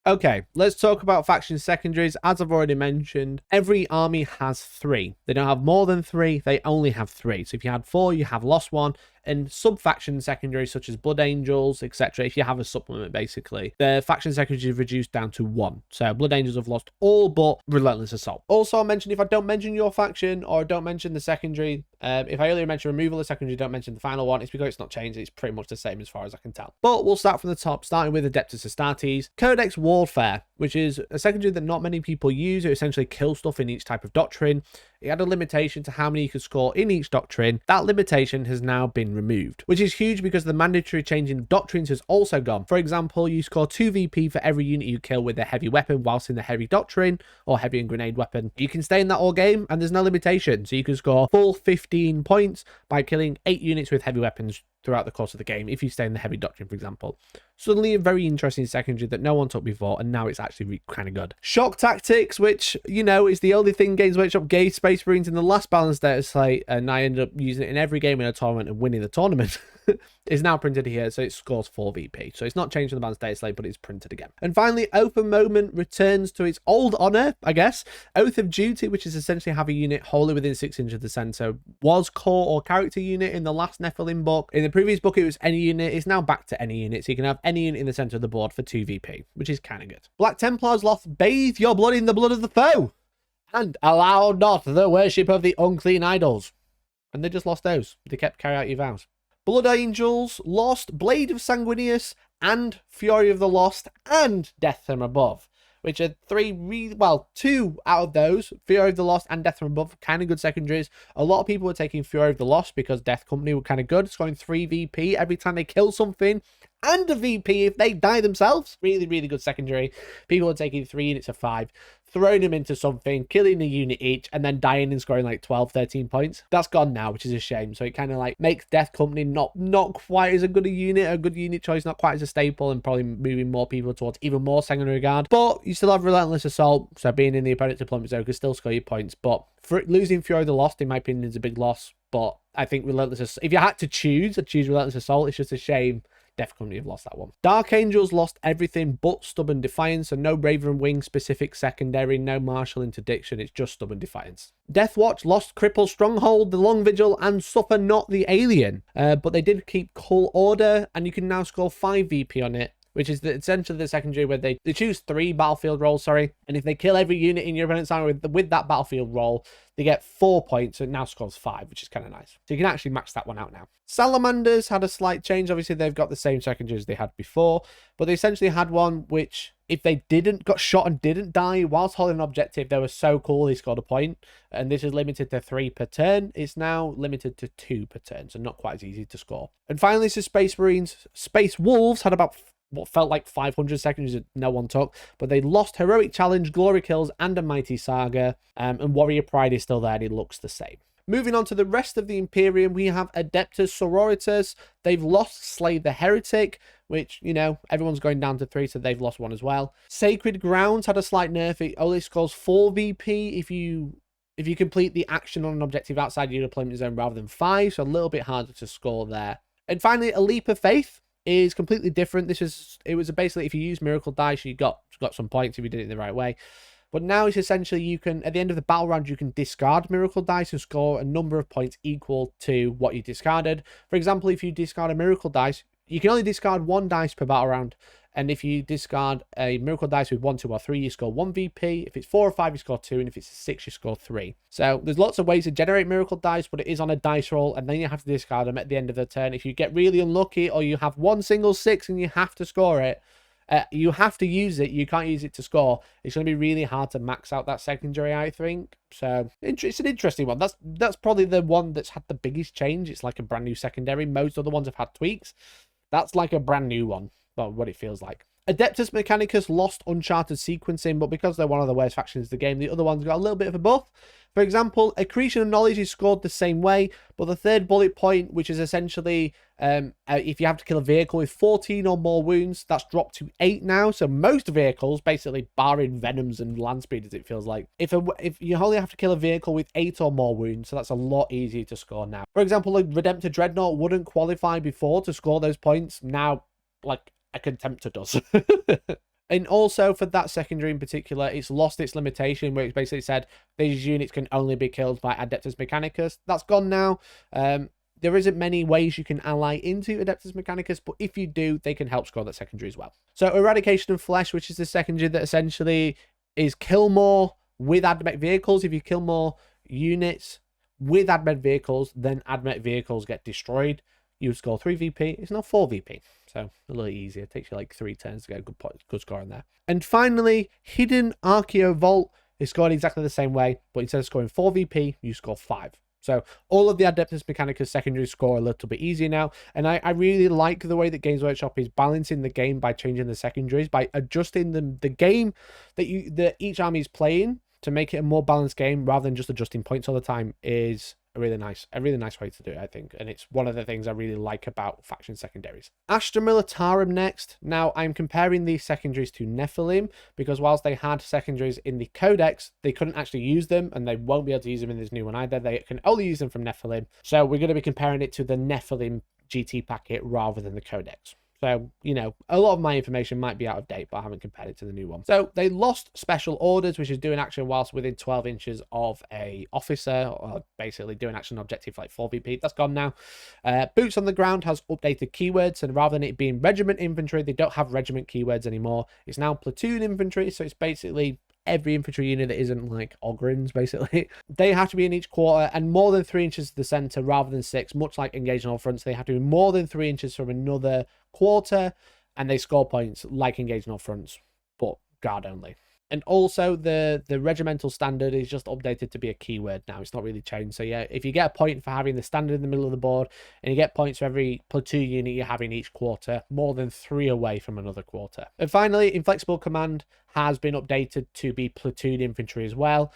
Speaker 1: Okay, let's talk about faction secondaries. As I've already mentioned, every army has 3. They don't have more than 3, they only have 3. So if you had 4, you have lost 1. And sub-faction secondaries such as Blood Angels, etc., if you have a supplement, basically, the faction secondaries is reduced down to 1. So Blood Angels have lost all but Relentless Assault. Also, I mentioned if I don't mention your faction or don't mention the secondary, if I earlier mentioned removal of secondary, don't mention the final one, it's because it's not changed. It's pretty much the same as far as I can tell. But we'll start from the top, starting with Adeptus Astartes. Codex Warfare, which is a secondary that not many people use. It essentially kills stuff in each type of doctrine. It had a limitation to how many you could score in each doctrine. That limitation has now been removed, which is huge because the mandatory change in doctrines has also gone. For example, you score 2 VP for every unit you kill with a heavy weapon whilst in the heavy doctrine or heavy and grenade weapon. You can stay in that all game and there's no limitation. So you can score full 15 points by killing 8 units with heavy weapons throughout the course of the game if you stay in the heavy doctrine, for example. Suddenly a very interesting secondary that no one took before, and now it's actually kind of good. Shock Tactics, which, is the only thing Games Workshop gave Space Marines in the last balanced data slate, and I ended up using it in every game in a tournament and winning the tournament, is now printed here, so it scores 4 VP. So it's not changed from the balanced data slate, but it's printed again. And finally, Open Moment returns to its old honor, I guess. Oath of Duty, which is essentially have a unit wholly within 6 inches of the center, was core or character unit in the last Nephilim book. In the previous book, it was any unit. It's now back to any unit, so you can have any unit in the center of the board for 2 VP, which is kind of good. Black Templars lost bathe your blood in the blood of the foe, and allow not the worship of the unclean idols. And they just lost those. They kept carry out your vows. Blood Angels lost Blade of Sanguinius and Fury of the Lost and Death from Above, which are two out of those, Fury of the Lost and Death from Above, kind of good secondaries. A lot of people were taking Fury of the Lost because Death Company were kind of good, scoring 3 VP every time they kill something, and a VP if they die themselves. Really, really good secondary. People are taking 3 units of 5, throwing them into something, killing a unit each, and then dying and scoring like 12, 13 points. That's gone now, which is a shame. So it kind of like makes Death Company not quite as a good unit choice, not quite as a staple, and probably moving more people towards even more secondary regard. But you still have Relentless Assault, so being in the opponent's deployment zone can still score you points. But for losing Fury of the Lost, in my opinion, is a big loss. But I think if you had to choose, I'd choose Relentless Assault. It's just a shame Death Company have lost that one. Dark Angels lost everything but Stubborn Defiance, so no Raven Wing specific secondary, no Martial Interdiction, it's just Stubborn Defiance. Death Watch lost Cripple Stronghold, the Long Vigil, and Suffer Not the Alien, but they did keep Cull Order, and you can now score 5 VP on it, which is essentially the secondary where they choose 3 battlefield rolls, and if they kill every unit in your opponent's army with that battlefield roll, they get 4 points, so it now scores 5, which is kind of nice. So you can actually max that one out now. Salamanders had a slight change. Obviously, they've got the same secondary as they had before, but they essentially had one which, if they got shot and didn't die whilst holding an objective, they were so cool they scored a point. And this is limited to 3 per turn. It's now limited to 2 per turn, so not quite as easy to score. And finally, so Space Marines. Space Wolves had about what felt like 500 secondaries that no one took, but they lost Heroic Challenge, Glory Kills, and a Mighty Saga, and Warrior Pride is still there, and it looks the same. Moving on to the rest of the Imperium, we have Adeptus Sororitas. They've lost Slay the Heretic, which, you know, everyone's going down to 3, so they've lost 1 as well. Sacred Grounds had a slight nerf. It only scores 4 VP if you complete the action on an objective outside your deployment zone rather than 5, so a little bit harder to score there. And finally, A Leap of Faith is completely different. It was basically, if you use Miracle Dice, you got some points if you did it in the right way. But now it's essentially, you can, at the end of the battle round, you can discard Miracle Dice and score a number of points equal to what you discarded. For example, if you discard a Miracle Dice, you can only discard 1 dice per battle round. And if you discard a Miracle Dice with 1, 2, or 3, you score 1 VP. If it's 4 or 5, you score 2. And if it's a 6, you score 3. So there's lots of ways to generate Miracle Dice, but it is on a dice roll, and then you have to discard them at the end of the turn. If you get really unlucky, or you have one single 6 and you have to score it, you have to use it. You can't use it to score. It's going to be really hard to max out that secondary, I think. So it's an interesting one. That's probably the one that's had the biggest change. It's like a brand new secondary. Most other ones have had tweaks. That's like a brand new one. Well, what it feels like. Adeptus Mechanicus lost Uncharted Sequencing, but because they're one of the worst factions of the game, the other ones got a little bit of a buff. For example, Accretion of Knowledge is scored the same way, but the 3rd bullet point, which is essentially if you have to kill a vehicle with 14 or more wounds, that's dropped to 8 now. So most vehicles, basically barring Venoms and Land Speeders, it feels like, if you only have to kill a vehicle with 8 or more wounds, so that's a lot easier to score now. For example, like Redemptor Dreadnought wouldn't qualify before to score those points. Now, like, a Contemptor does. And also for that secondary in particular, it's lost its limitation where it's basically said these units can only be killed by Adeptus Mechanicus. That's gone now. There isn't many ways you can ally into Adeptus Mechanicus, but if you do, they can help score that secondary as well. So Eradication of Flesh, which is the secondary that essentially is kill more with AdMech vehicles. If you kill more units with AdMech vehicles, then AdMech vehicles get destroyed. You score 3 VP. It's now 4 VP. So a little easier. It takes you like 3 turns to get a good score in there. And finally, Hidden Archeo Vault is scored exactly the same way, but instead of scoring 4 VP, you score 5. So all of the Adeptus Mechanicus secondaries score a little bit easier now. And I really like the way that Games Workshop is balancing the game by changing the secondaries, by adjusting the game that each army is playing to make it a more balanced game rather than just adjusting points all the time is a really nice way to do it, I think. And it's one of the things I really like about faction secondaries. Astra Militarum next. Now, I'm comparing these secondaries to Nephilim because whilst they had secondaries in the Codex, they couldn't actually use them, and they won't be able to use them in this new one either. They can only use them from Nephilim. So we're going to be comparing it to the Nephilim GT packet rather than the Codex. So, you know, a lot of my information might be out of date, but I haven't compared it to the new one. So they lost Special Orders, which is doing action whilst within 12 inches of a officer, or basically doing action objective like 4 VP. That's gone now. Boots on the Ground has updated keywords, and rather than it being regiment infantry, they don't have regiment keywords anymore. It's now platoon infantry, so it's basically every infantry unit that isn't like Ogrins, basically. They have to be in each quarter and more than 3 inches to the center rather than 6, much like engaged on all fronts. They have to be more than 3 inches from another quarter, and they score points like engaged on all fronts, but guard only. And also the regimental standard is just updated to be a keyword now. It's not really changed. So yeah, if you get a point for having the standard in the middle of the board, and you get points for every platoon unit you have in each quarter, more than 3 away from another quarter. And finally, Inflexible Command has been updated to be platoon infantry as well.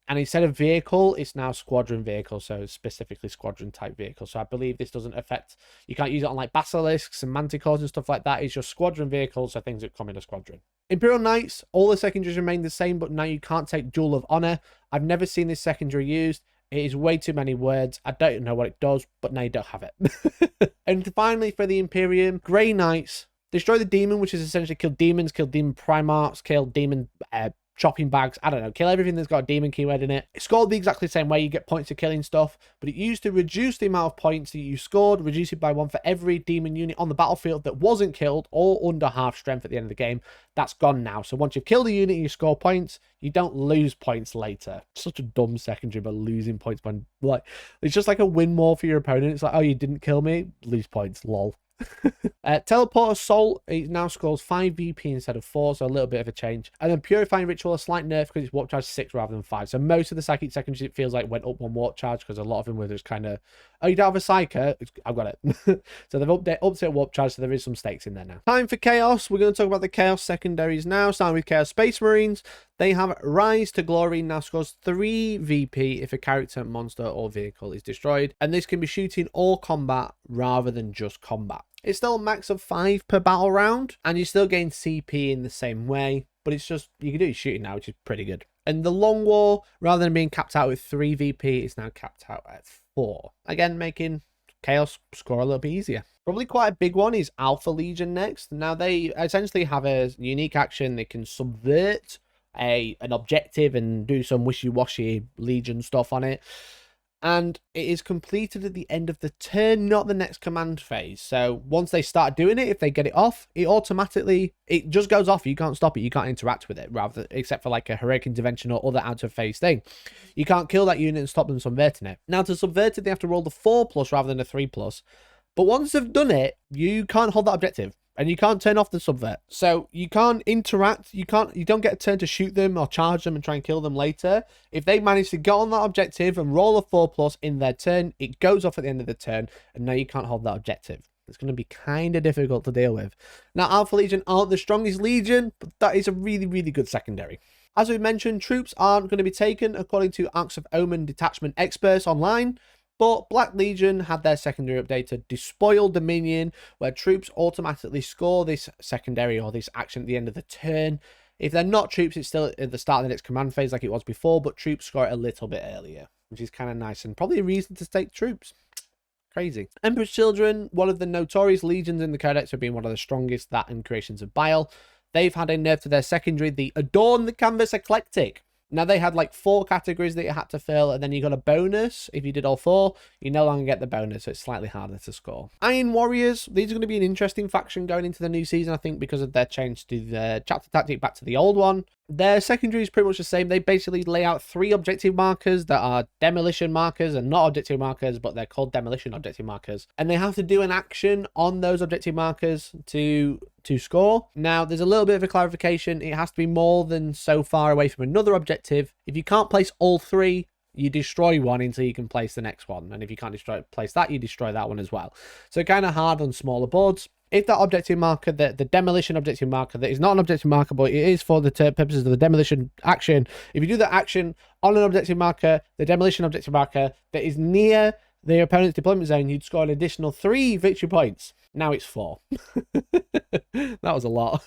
Speaker 1: And instead of vehicle, it's now squadron vehicle, so specifically squadron type vehicle. So I believe this doesn't affect, you can't use it on like basilisks and manticores and stuff like that. It's just squadron vehicles, so things that come in a squadron. Imperial Knights, all the secondaries remain the same, but now you can't take Jewel of Honor. I've never seen this secondary used. It is way too many words. I don't know what it does, but now you don't have it. And finally, for the Imperium, Grey Knights, destroy the demon, which is essentially kill demons, kill demon primarchs, kill demon shopping bags, I don't know, kill everything that's got a demon keyword in it. It's scored the exactly the same way. You get points for killing stuff, but it used to reduce the amount of points that you scored, reduce it by 1 for every demon unit on the battlefield that wasn't killed or under half strength at the end of the game. That's gone now. So once you've killed a unit and you score points, you don't lose points later. Such a dumb secondary, but losing points when, like, it's just like a win more for your opponent. It's like, oh, you didn't kill me, lose points, lol. Teleport Assault, it now scores 5 VP instead of 4, so a little bit of a change. And then Purifying Ritual, a slight nerf because it's warp charge 6 rather than 5. So most of the psychic secondaries, it feels like, went up 1 warp charge because a lot of them were just kind of, oh, you don't have a psyker? I've got it. So they've upped it warp charge, so there is some stakes in there now. Time for Chaos. We're going to talk about the Chaos secondaries now, starting with Chaos Space Marines. They have Rise to Glory, now scores 3 VP if a character, monster, or vehicle is destroyed. And this can be shooting or combat rather than just combat. It's still a max of 5 per battle round, and you still gain CP in the same way, but it's just, you can do shooting now, which is pretty good. And the Long War, rather than being capped out with 3 VP, is now capped out at 4. Again, making Chaos score a little bit easier. Probably quite a big one is Alpha Legion next. Now, they essentially have a unique action. They can subvert an objective and do some wishy-washy Legion stuff on it. And it is completed at the end of the turn, not the next command phase. So once they start doing it, if they get it off, it just goes off. You can't stop it. You can't interact with it, except for like a heroic intervention or other out of phase thing. You can't kill that unit and stop them subverting it. Now, to subvert it, they have to roll the 4+ rather than a 3+. But once they've done it, you can't hold that objective. And you can't turn off the subvert. So you can't interact. You don't get a turn to shoot them or charge them and try and kill them later. If they manage to get on that objective and roll a 4+ in their turn, it goes off at the end of the turn. And now you can't hold that objective. It's going to be kind of difficult to deal with. Now, Alpha Legion aren't the strongest Legion, but that is a really, really good secondary. As we mentioned, troops aren't going to be taken according to Arks of Omen detachment experts online. But Black Legion had their secondary updated Despoiled Dominion, where troops automatically score this secondary or this action at the end of the turn. If they're not troops, it's still at the start of the next command phase like it was before, but troops score it a little bit earlier, which is kind of nice and probably a reason to take troops. Crazy. Emperor's Children, one of the notorious legions in the Codex, have been one of the strongest, that and Creations of Bile. They've had a nerf to their secondary, the Adorn the Canvas Eclectic. Now, they had like 4 categories that you had to fill, and then you got a bonus. If you did all 4, you no longer get the bonus, so it's slightly harder to score. Iron Warriors, these are going to be an interesting faction going into the new season, I think, because of their change to the chapter tactic back to the old one. Their secondary is pretty much the same. They basically lay out 3 objective markers that are demolition markers and not objective markers, but they're called demolition objective markers. And they have to do an action on those objective markers to score. Now, there's a little bit of a clarification. It has to be more than so far away from another objective. If you can't place all 3, you destroy one until you can place the next one. And if you can't place that, you destroy that one as well. So kind of hard on smaller boards. If that objective marker, the demolition objective marker, that is not an objective marker, but it is for the purposes of the demolition action, if you do that action on an objective marker, the demolition objective marker that is near the opponent's deployment zone, you'd score an additional 3 victory points. Now it's 4. That was a lot.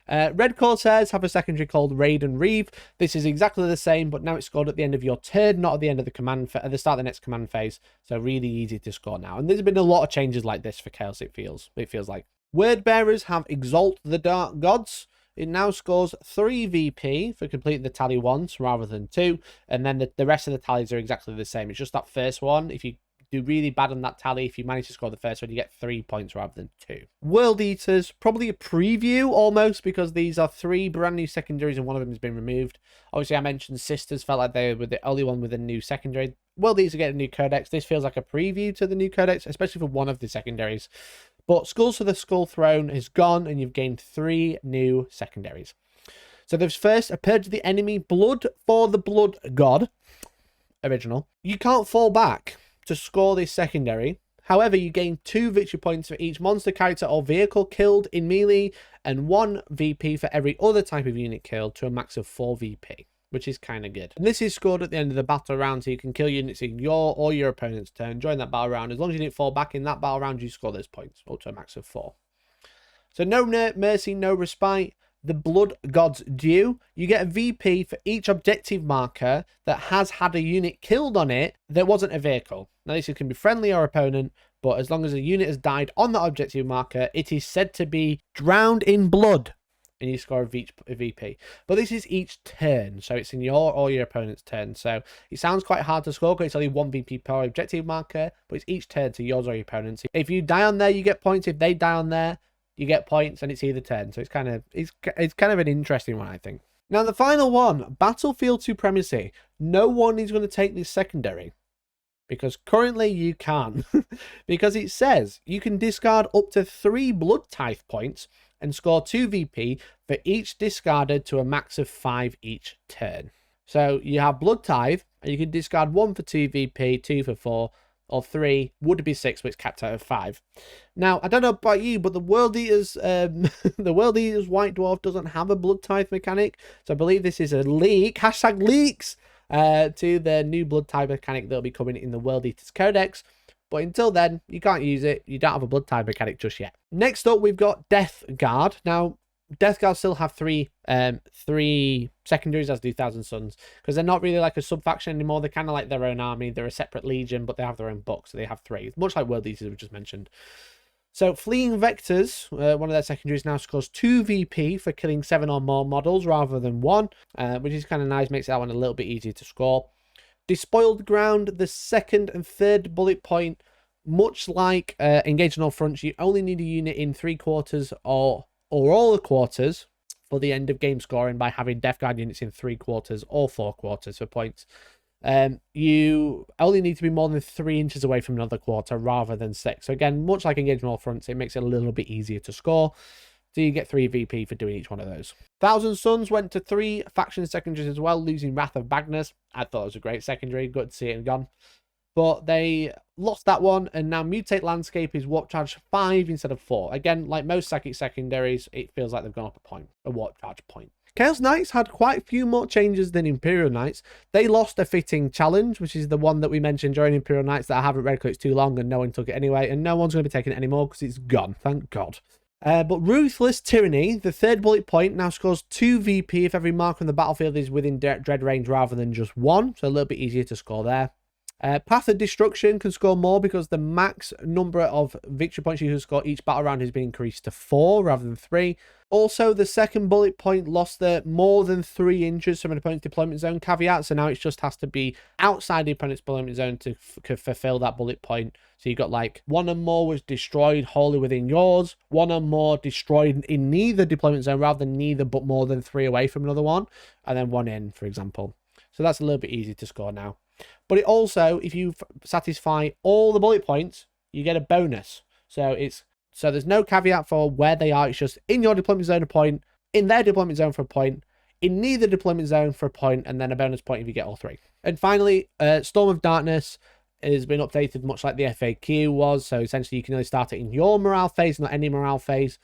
Speaker 1: Red Corsairs have a secondary called Raid and Reeve. This is exactly the same, but now it's scored at the end of your turn, not at the end of the at the start of the next command phase. So really easy to score now. And there's been a lot of changes like this for Chaos, it feels like. Word Bearers have Exalt the Dark Gods. It now scores 3 VP for completing the tally once rather than 2. And then the rest of the tallies are exactly the same. It's just that first one. If you do really bad on that tally, if you manage to score the first one, you get 3 points rather than 2. World Eaters, probably a preview almost, because these are 3 brand new secondaries and one of them has been removed. Obviously, I mentioned Sisters felt like they were the only one with a new secondary. World Eaters are getting a new codex. This feels like a preview to the new codex, especially for one of the secondaries. But Skulls for the Skull Throne is gone, and you've gained 3 new secondaries. So there's first a purge of the enemy, blood for the blood god, original. You can't fall back to score this secondary. However, you gain 2 victory points for each monster, character, or vehicle killed in melee, and 1 VP for every other type of unit killed, to a max of 4 VP, which is kind of good. And this is scored at the end of the battle round, so you can kill units in your or your opponent's turn during that battle round. As long as you didn't fall back in that battle round, you score those points, up to a max of 4. So no mercy, no respite. The blood god's due. You get a VP for each objective marker that has had a unit killed on it that wasn't a vehicle. Now this can be friendly or opponent, but as long as a unit has died on that objective marker, it is said to be drowned in blood, and you score a VP. But this is each turn, so it's in your or your opponent's turn. So it sounds quite hard to score because it's only 1 VP per objective marker, but it's each turn to yours or your opponent's. If you die on there, you get points. If they die on there, you get points, and it's either turn. So it's kind of an interesting one, I think. Now the final one, Battlefield Supremacy. No one is going to take this secondary, because currently you can. Because it says you can discard up to 3 blood tithe points and score 2 VP for each discarded, to a max of 5 each turn. So you have blood tithe, and you can discard 1 for 2 VP, 2 for 4, or 3 would be 6, but it's capped out of 5. Now I don't know about you, but the World Eaters, the World Eaters White Dwarf doesn't have a blood tithe mechanic, so I believe this is a leak. Hashtag leaks to the new blood tithe mechanic that'll be coming in the World Eaters Codex. But until then, you can't use it. You don't have a blood tithe mechanic just yet. Next up, we've got Death Guard. Now, Death Guard still have three secondaries, as do Thousand Suns, because they're not really like a sub-faction anymore. They're kind of like their own army. They're a separate legion, but they have their own book, so they have 3. Much like World Eaters we just mentioned. So Fleeing Vectors, one of their secondaries, now scores 2 VP for killing 7 or more models rather than 1, which is kind of nice, makes that one a little bit easier to score. Despoiled Ground, the 2nd and 3rd bullet point, much like Engage on All Fronts, you only need a unit in 3/4 or all the quarters for the end of game scoring by having Death Guard units in 3/4 or 4/4 for points. You only need to be more than 3 inches away from another quarter rather than 6. So again, much like Engage on All Fronts, it makes it a little bit easier to score. So you get 3 VP for doing each one of those. Thousand Suns went to 3 faction secondaries as well, losing Wrath of Magnus. I thought it was a great secondary. Good to see it gone. But they lost that one, and now Mutate Landscape is warp charge 5 instead of 4. Again, like most psychic secondaries, it feels like they've gone up a point, a warp charge point. Chaos Knights had quite a few more changes than Imperial Knights. They lost a fitting challenge, which is the one that we mentioned during Imperial Knights that I haven't read because it's too long and no one took it anyway, and no one's going to be taking it anymore because it's gone, thank God. But Ruthless Tyranny, the 3rd bullet point, now scores 2 VP if every marker on the battlefield is within dread range rather than just 1, so a little bit easier to score there. Path of Destruction can score more because the max number of victory points you can score each battle round has been increased to 4 rather than 3. Also, the 2nd bullet point lost the more than 3 inches from an opponent's deployment zone caveat, so now it just has to be outside the opponent's deployment zone to fulfill that bullet point. So you got like 1 or more was destroyed wholly within yours, 1 or more destroyed in neither deployment zone rather than neither but more than 3 away from another one, and then 1 in, for example. So that's a little bit easier to score now. But it also, if you satisfy all the bullet points, you get a bonus. So there's no caveat for where they are. It's just in your deployment zone a point, in their deployment zone for a point, in neither deployment zone for a point, and then a bonus point if you get all 3. And finally, Storm of Darkness has been updated much like the FAQ was. So essentially you can only start it in your morale phase, not any morale phase.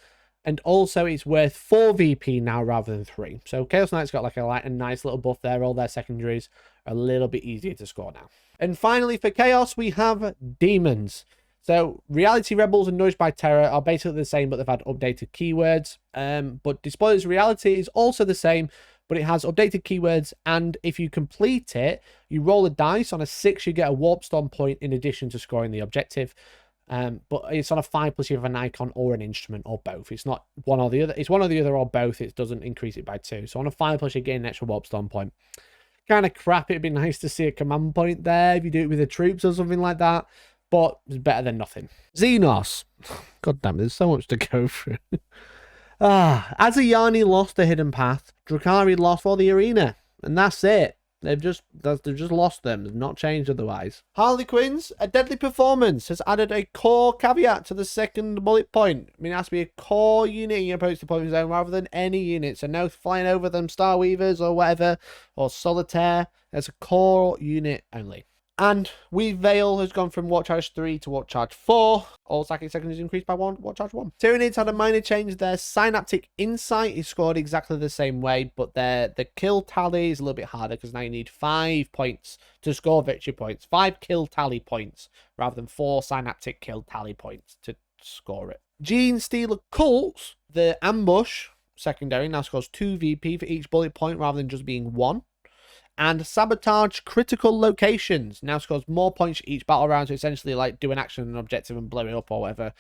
Speaker 1: And also it's worth 4 VP now rather than 3. So Chaos Knight's got like a nice little buff there. All their secondaries are a little bit easier to score now. And finally for Chaos, we have Demons. So Reality Rebels and Nourished by Terror are basically the same, but they've had updated keywords. But Despoilers Reality is also the same, but it has updated keywords. And if you complete it, you roll a dice. On a 6, you get a Warp Storm point in addition to scoring the objective. But it's on a 5 plus you have an icon or an instrument or both. It's not one or the other. It's one or the other or both. It doesn't increase it by 2. So on a 5 plus you gain an extra Warp Storm point. Kind of crap. It'd be nice to see a command point there if you do it with the troops or something like that. But it's better than nothing. Xenos. God damn it, there's so much to go through. Azayani lost the Hidden Path. Drakari lost for the Arena. And that's it. They've just lost them. They've not changed otherwise. Harlequins, a deadly performance, has added a core caveat to the second bullet point. I mean, it has to be a core unit in your opponent's deployment zone rather than any unit. So no flying over them Starweavers or whatever, or Solitaire. It's a core unit only. And Weave Veil has gone from Watch Charge 3 to Watch Charge 4. All attacking secondaries increased by 1, Watch Charge 1. Tyranids had a minor change there. Synaptic Insight is scored exactly the same way, but the kill tally is a little bit harder because now you need 5 points to score victory points. 5 kill tally points rather than 4 synaptic kill tally points to score it. Gene Stealer Cults, the Ambush secondary now scores 2 VP for each bullet point rather than just being 1. And Sabotage Critical Locations now scores more points each battle round, so essentially like do an action and an objective and blow it up or whatever.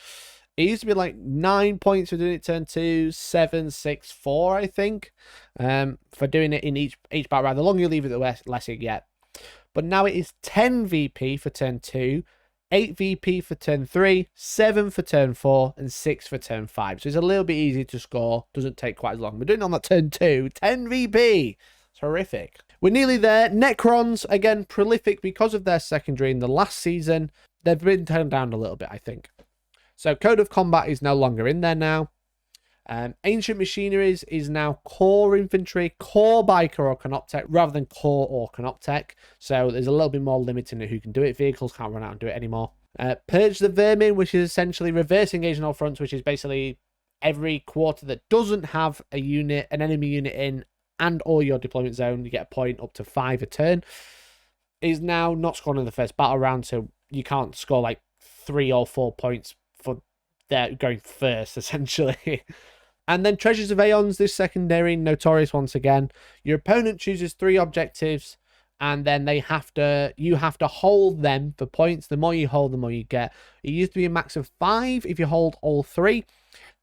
Speaker 1: It used to be like 9 points for doing it turn 2, 7, 6, 4, I think, for doing it in each battle round. The longer you leave it, the less you get. But now it is 10 VP for turn 2, 8 VP for turn 3, 7 for turn 4, and 6 for turn 5. So it's a little bit easier to score. Doesn't take quite as long. We're doing it on that turn 2, 10 VP. It's horrific. We're nearly there. Necrons, again, prolific because of their secondary in the last season. They've been toned down a little bit, I think. So Code of Combat is no longer in there now. Ancient Machineries is now Core Infantry, Core Biker or Canoptech, rather than Core or Canoptech. So there's a little bit more limiting to who can do it. Vehicles can't run out and do it anymore. Purge the Vermin, which is essentially reverse engage on all fronts, which is basically every quarter that doesn't have a unit, an enemy unit in, and or your deployment zone, you get a point up to 5 a turn, is now not scored in the first battle round, so you can't score like 3 or 4 points for their going first, essentially. And then Treasures of Aeons, this secondary, notorious once again. Your opponent chooses 3 objectives, and then you have to hold them for points. The more you hold, the more you get. It used to be a max of 5 if you hold all 3.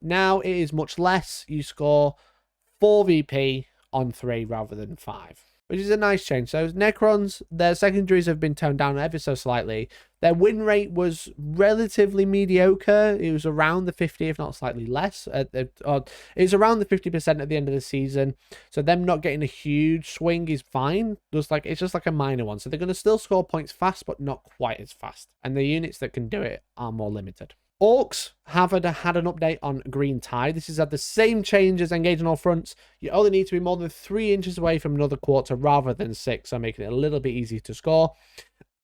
Speaker 1: Now it is much less. You score 4 VP on 3 rather than 5, which is a nice change. So Necrons, their secondaries have been toned down ever so slightly. Their win rate was relatively mediocre. It was around the 50, if not slightly less. It was around the 50% at the end of the season. So them not getting a huge swing is fine. It's just like a minor one. So they're going to still score points fast, but not quite as fast. And the units that can do it are more limited. Orcs have had an update on Green Tide. This has had the same change as Engage on all fronts. You only need to be more than 3 inches away from another quarter rather than 6, so making it a little bit easier to score.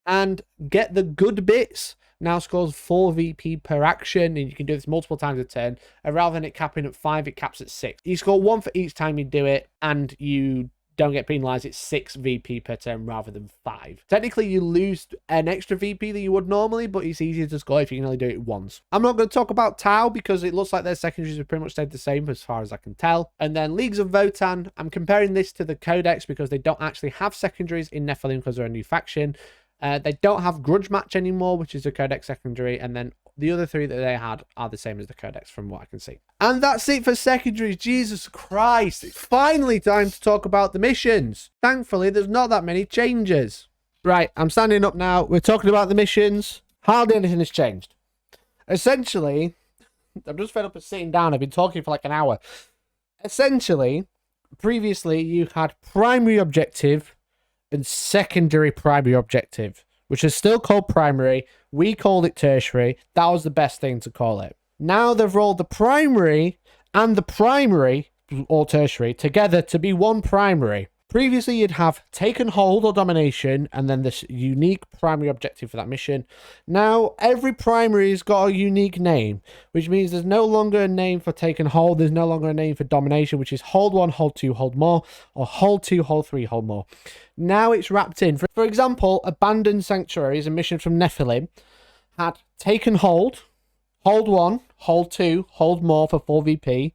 Speaker 1: And Get the Good Bits now scores 4 VP per action, and you can do this multiple times a turn. And rather than it capping at 5, it caps at 6. You score 1 for each time you do it, and you don't get penalized. It's 6 VP per turn rather than 5. Technically, you lose an extra VP that you would normally, but it's easier to score if you can only do it once. I'm not going to talk about Tau because it looks like their secondaries have pretty much stayed the same as far as I can tell. And then Leagues of Votan, I'm comparing this to the Codex because they don't actually have secondaries in Nephilim because they're a new faction. They don't have Grudge Match anymore, which is a Codex secondary, and then the other 3 that they had are the same as the Codex from what I can see. And that's it for secondaries. Jesus Christ. It's finally time to talk about the missions. Thankfully, there's not that many changes. Right, I'm standing up now. We're talking about the missions. Hardly anything has changed. Essentially, I'm just fed up of sitting down. I've been talking for like an hour. Essentially, previously, you had primary objective and secondary primary objective, which is still called primary. We called it tertiary. That was the best thing to call it. Now they've rolled the primary and the primary, or tertiary, together to be one primary. Previously, you'd have taken hold or domination, and then this unique primary objective for that mission. Now, every primary's got a unique name, which means there's no longer a name for taken hold. There's no longer a name for domination, which is hold 1, hold 2, hold more, or hold 2, hold 3, hold more. Now it's wrapped in. For example, Abandoned Sanctuaries, a mission from Nephilim, had taken hold 1, hold 2, hold more for 4 VP,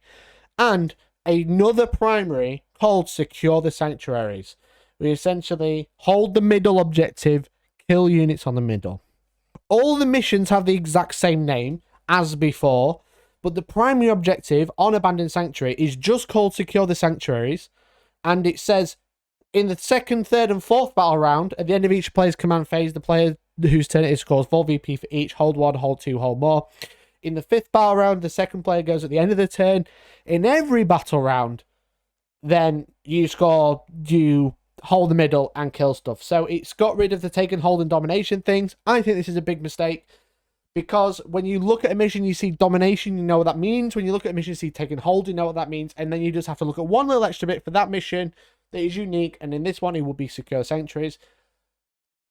Speaker 1: and another primary called Secure the Sanctuaries. We essentially hold the middle objective, kill units on the middle. All the missions have the exact same name as before, but the primary objective on Abandoned Sanctuary is just called Secure the Sanctuaries, and it says in the 2nd, 3rd, and 4th battle round, at the end of each player's command phase, the player whose turn it is scores 4 VP for each, hold 1, hold 2, hold more. In the 5th battle round, the 2nd player goes at the end of the turn. In every battle round, then you hold the middle, and kill stuff. So it's got rid of the take and hold and domination things. I think this is a big mistake, because when you look at a mission, you see domination, you know what that means. When you look at a mission, you see take and hold, you know what that means. And then you just have to look at one little extra bit for that mission that is unique. And in this one, it will be secure sanctuaries.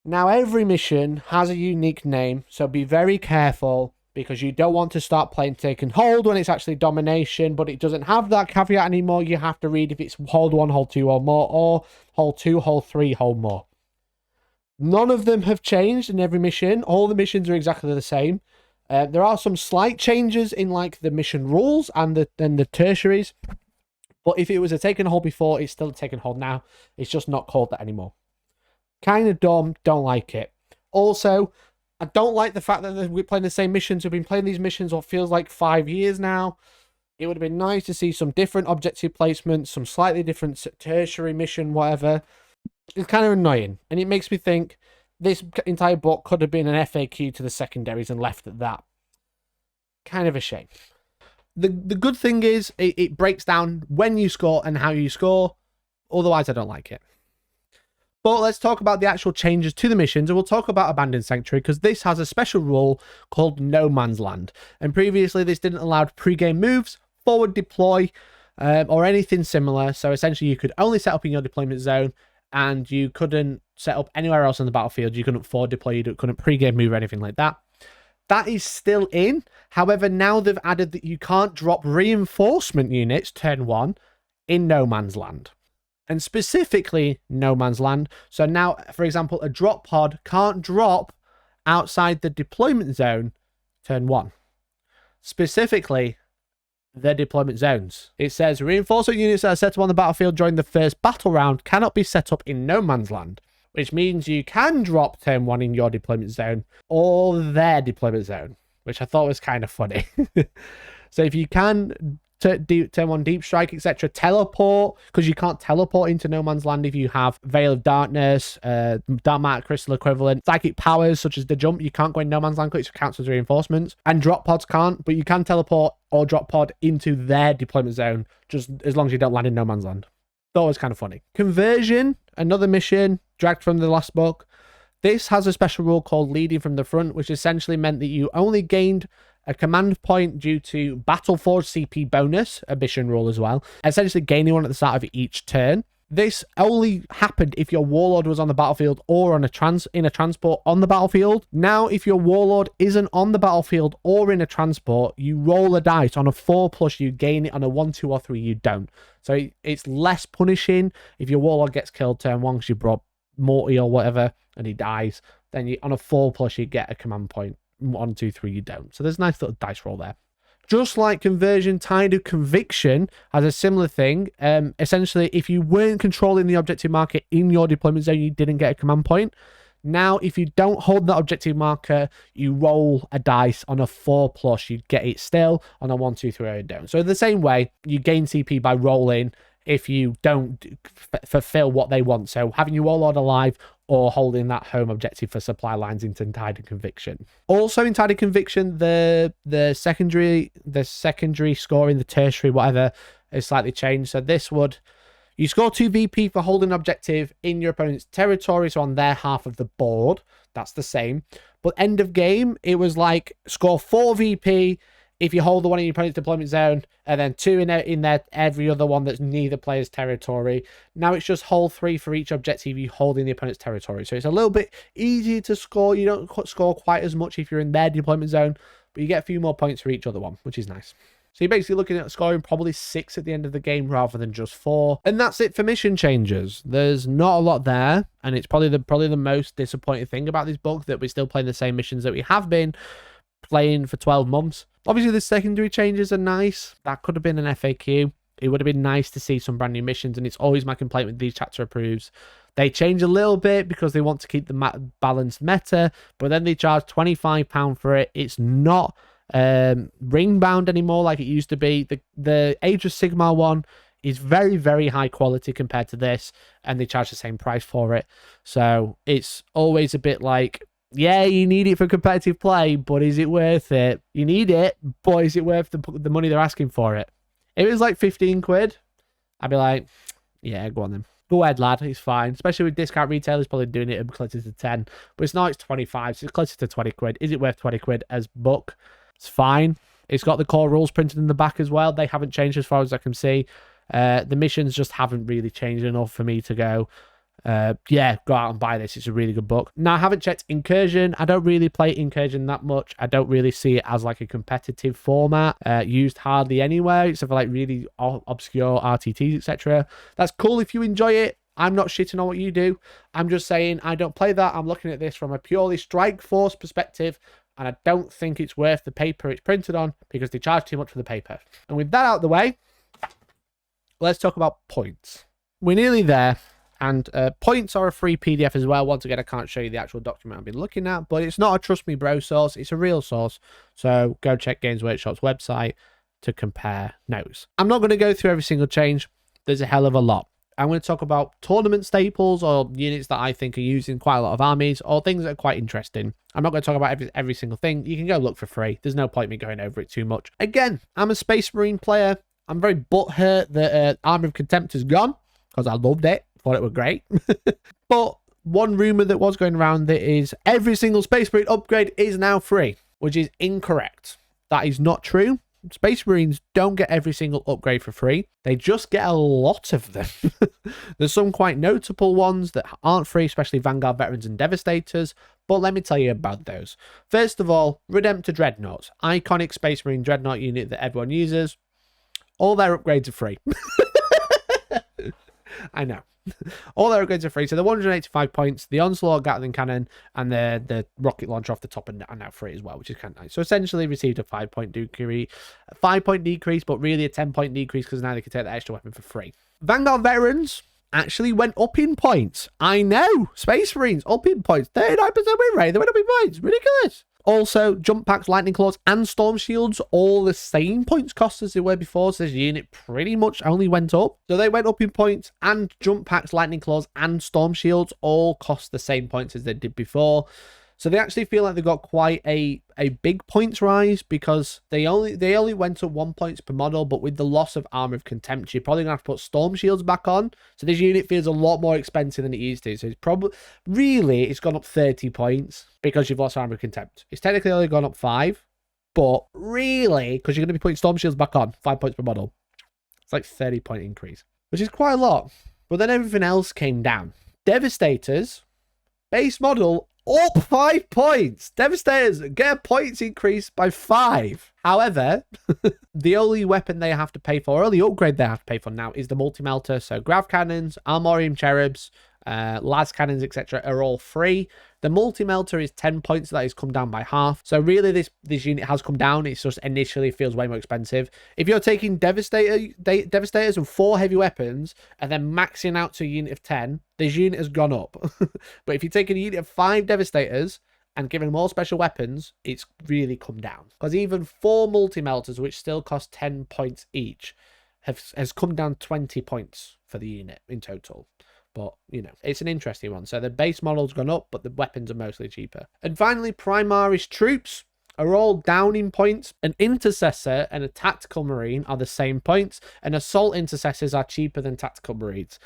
Speaker 1: Now, every mission has a unique name, so be very careful, because you don't want to start playing take and hold when it's actually domination, but it doesn't have that caveat anymore. You have to read if it's hold 1, hold 2 or more, or hold 2, hold 3, hold more. None of them have changed in every mission. All the missions are exactly the same. There are some slight changes in like the mission rules and the tertiaries, but if it was a take and hold before, it's still a take and hold now. It's just not called that anymore. Kind of dumb, don't like it. Also, I don't like the fact that we're playing the same missions. We've been playing these missions what feels like 5 years now. It would have been nice to see some different objective placements, some slightly different tertiary mission, whatever. It's kind of annoying, and it makes me think this entire book could have been an FAQ to the secondaries and left at that. Kind of a shame. The good thing is it breaks down when you score and how you score. Otherwise, I don't like it. But let's talk about the actual changes to the missions, and we'll talk about Abandoned Sanctuary, because this has a special rule called No Man's Land. And previously, this didn't allow pre-game moves, forward deploy, or anything similar. So essentially, you could only set up in your deployment zone, and you couldn't set up anywhere else on the battlefield. You couldn't forward deploy, you couldn't pre-game move or anything like that. That is still in. However, now they've added that you can't drop reinforcement units turn 1 in No Man's Land. And specifically No Man's Land. So now, for example, a drop pod can't drop outside the deployment zone turn 1. Specifically, the deployment zones. It says reinforcement units that are set up on the battlefield during the first battle round cannot be set up in No Man's Land, which means you can drop turn 1 in your deployment zone or their deployment zone, which I thought was kind of funny. So if you can turn 1 deep strike, etc., teleport, because you can't teleport into No Man's Land if you have Veil of Darkness, Dark Matter Crystal equivalent, psychic powers such as the jump. You can't go in No Man's Land because it counts as reinforcements, and drop pods can't, but you can teleport or drop pod into their deployment zone, just as long as you don't land in No Man's Land. Thought it was kind of funny. Conversion, another mission dragged from the last book. This has a special rule called Leading from the Front, which essentially meant that you only gained a command point due to Battleforge CP bonus, a mission rule as well, essentially gaining one at the start of each turn. This only happened if your Warlord was on the battlefield or on in a transport on the battlefield. Now, if your Warlord isn't on the battlefield or in a transport, you roll a dice. On a 4+, you gain it. On a 1, 2, or 3, you don't. So it's less punishing if your Warlord gets killed turn 1 because you brought Morty or whatever and he dies. Then on a 4+, you get a command point. 1, 2, 3, you don't. So there's a nice little dice roll there. Just like Conversion, Tide of Conviction has a similar thing. Essentially, if you weren't controlling the objective marker in your deployment zone, you didn't get a command point. Now, if you don't hold that objective marker, you roll a dice. On a 4+, you get it still. On a 1, 2, 3, you don't. So the same way, you gain CP by rolling if you don't fulfill what they want. So having your Warlord alive or holding that home objective for supply lines into Tide of Conviction. Also in Tide of Conviction, the secondary scoring, the tertiary, whatever, is slightly changed. So this would, you score 2 VP for holding an objective in your opponent's territory, so on their half of the board. That's the same. But end of game, it was like score 4 VP if you hold the one in your opponent's deployment zone, and then 2 in their every other one that's neither player's territory. Now it's just hold 3 for each objective you hold in the opponent's territory. So it's a little bit easier to score. You don't score quite as much if you're in their deployment zone, but you get a few more points for each other one, which is nice. So you're basically looking at scoring probably 6 at the end of the game rather than just 4. And that's it for mission changes. There's not a lot there, and it's probably the most disappointing thing about this book, that we're still playing the same missions that we have been playing for 12 months. Obviously, the secondary changes are nice. That could have been an FAQ. It would have been nice to see some brand new missions, and it's always my complaint with these chapter approves. They change a little bit because they want to keep the balanced meta, but then they charge £25 for it. It's not ring bound anymore like it used to be. The Age of Sigmar one is very, very high quality compared to this, and they charge the same price for it. So it's always a bit like, yeah, you need it for competitive play, but is it worth it? You need it, but is it worth the money they're asking for it? If it was like 15 quid, I'd be like, yeah, go on then. Go ahead, lad. It's fine. Especially with discount retailers probably doing it closer to 10. But it's not, it's 25. So it's closer to 20 quid. Is it worth 20 quid as book? It's fine. It's got the core rules printed in the back as well. They haven't changed as far as I can see. The missions just haven't really changed enough for me to go, yeah, go out and buy this. It's a really good book. Now, I haven't checked Incursion. I don't really play Incursion that much. I don't really see it as like a competitive format used hardly anywhere, except for like really obscure RTTs, etc. That's cool if you enjoy it. I'm not shitting on what you do. I'm just saying I don't play that. I'm looking at this from a purely Strike Force perspective, and I don't think it's worth the paper it's printed on because they charge too much for the paper. And with that out of the way, let's talk about points. We're nearly there. And points are a free PDF as well. Once again, I can't show you the actual document I've been looking at, but it's not a Trust Me Bro source. It's a real source. So go check Games Workshop's website to compare notes. I'm not going to go through every single change. There's a hell of a lot. I'm going to talk about tournament staples or units that I think are used in quite a lot of armies or things that are quite interesting. I'm not going to talk about every single thing. You can go look for free. There's no point me going over it too much. Again, I'm a Space Marine player. I'm very butthurt that Armor of Contempt is gone because I loved it. Thought it were great. But one rumor that was going around that is every single Space Marine upgrade is now free, which is incorrect. That is not true. Space Marines don't get every single upgrade for free. They just get a lot of them. There's some quite notable ones that aren't free, especially Vanguard Veterans and Devastators. But let me tell you about those. First of all, Redemptor Dreadnoughts. Iconic Space Marine Dreadnought unit that everyone uses. All their upgrades are free. I know. All their upgrades are free. So the 185 points, the Onslaught Gatling Cannon, and the rocket launcher off the top are now free as well, which is kind of nice. So essentially received a 5-point decrease, but really a 10-point decrease because now they can take the extra weapon for free. Vanguard Veterans actually went up in points. I know. Space Marines up in points. 39% win rate. They went up in points. Ridiculous. Also, Jump Packs, Lightning Claws, and Storm Shields, all the same points cost as they were before. So this unit pretty much only went up. So they went up in points, and Jump Packs, Lightning Claws, and Storm Shields all cost the same points as they did before. So they actually feel like they got quite a big points rise because they only went up 1 point per model, but with the loss of Armor of Contempt, you're probably gonna have to put Storm Shields back on. So this unit feels a lot more expensive than it used to. So it's probably it's gone up 30 points because you've lost Armor of Contempt. It's technically only gone up 5, but really, because you're gonna be putting Storm Shields back on, 5 points per model. It's like 30-point increase, which is quite a lot. But then everything else came down. Devastators, base model, up 5 points. Devastators get a points increase by 5. However, the only weapon they have to pay for, or the upgrade they have to pay for now, is the multi-melter. So Grav Cannons, Armorium Cherubs, Las Cannons, etc. are all free. The multi-melter is 10 points, so that has come down by half. So really this unit has come down. It's just initially feels way more expensive. If you're taking Devastators and 4 heavy weapons and then maxing out to a unit of 10, this unit has gone up. But if you're taking a unit of 5 Devastators and giving them all special weapons, it's really come down. Because even 4 multi-melters, which still cost 10 points each, has come down 20 points for the unit in total. But, you know, it's an interesting one. So the base model's gone up, but the weapons are mostly cheaper. And finally, Primaris troops are all down in points. An Intercessor and a Tactical Marine are the same points. And Assault Intercessors are cheaper than Tactical Marines.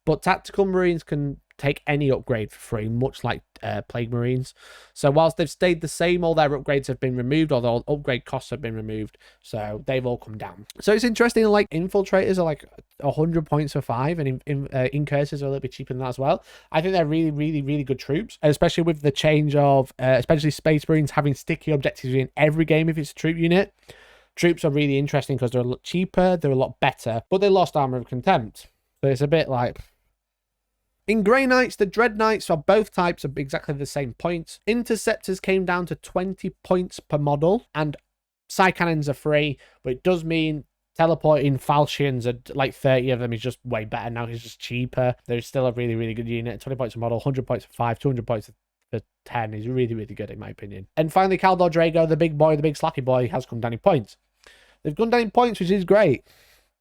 Speaker 1: But Tactical Marines can take any upgrade for free, much like Plague Marines. So whilst they've stayed the same, all their upgrades have been removed, or their upgrade costs have been removed. So they've all come down. So it's interesting, like Infiltrators are like 100 points for 5, and Incursors are a little bit cheaper than that as well. I think they're really, really, really good troops, especially with the change of, especially Space Marines having sticky objectives in every game if it's a troop unit. Troops are really interesting because they're a lot cheaper, they're a lot better, but they lost Armor of Contempt. So it's a bit like... In Grey Knights, the Dread Knights are both types of exactly the same points. Interceptors came down to 20 points per model, and Psy Cannons are free, but it does mean teleporting Falchions, like 30 of them, is just way better now. It's just cheaper. There's still a really, really good unit. 20 points per model, 100 points for 5, 200 points for 10 is really, really good in my opinion. And finally, Kaldor Drago, the big boy, the big slappy boy, has come down in points. They've gone down in points, which is great.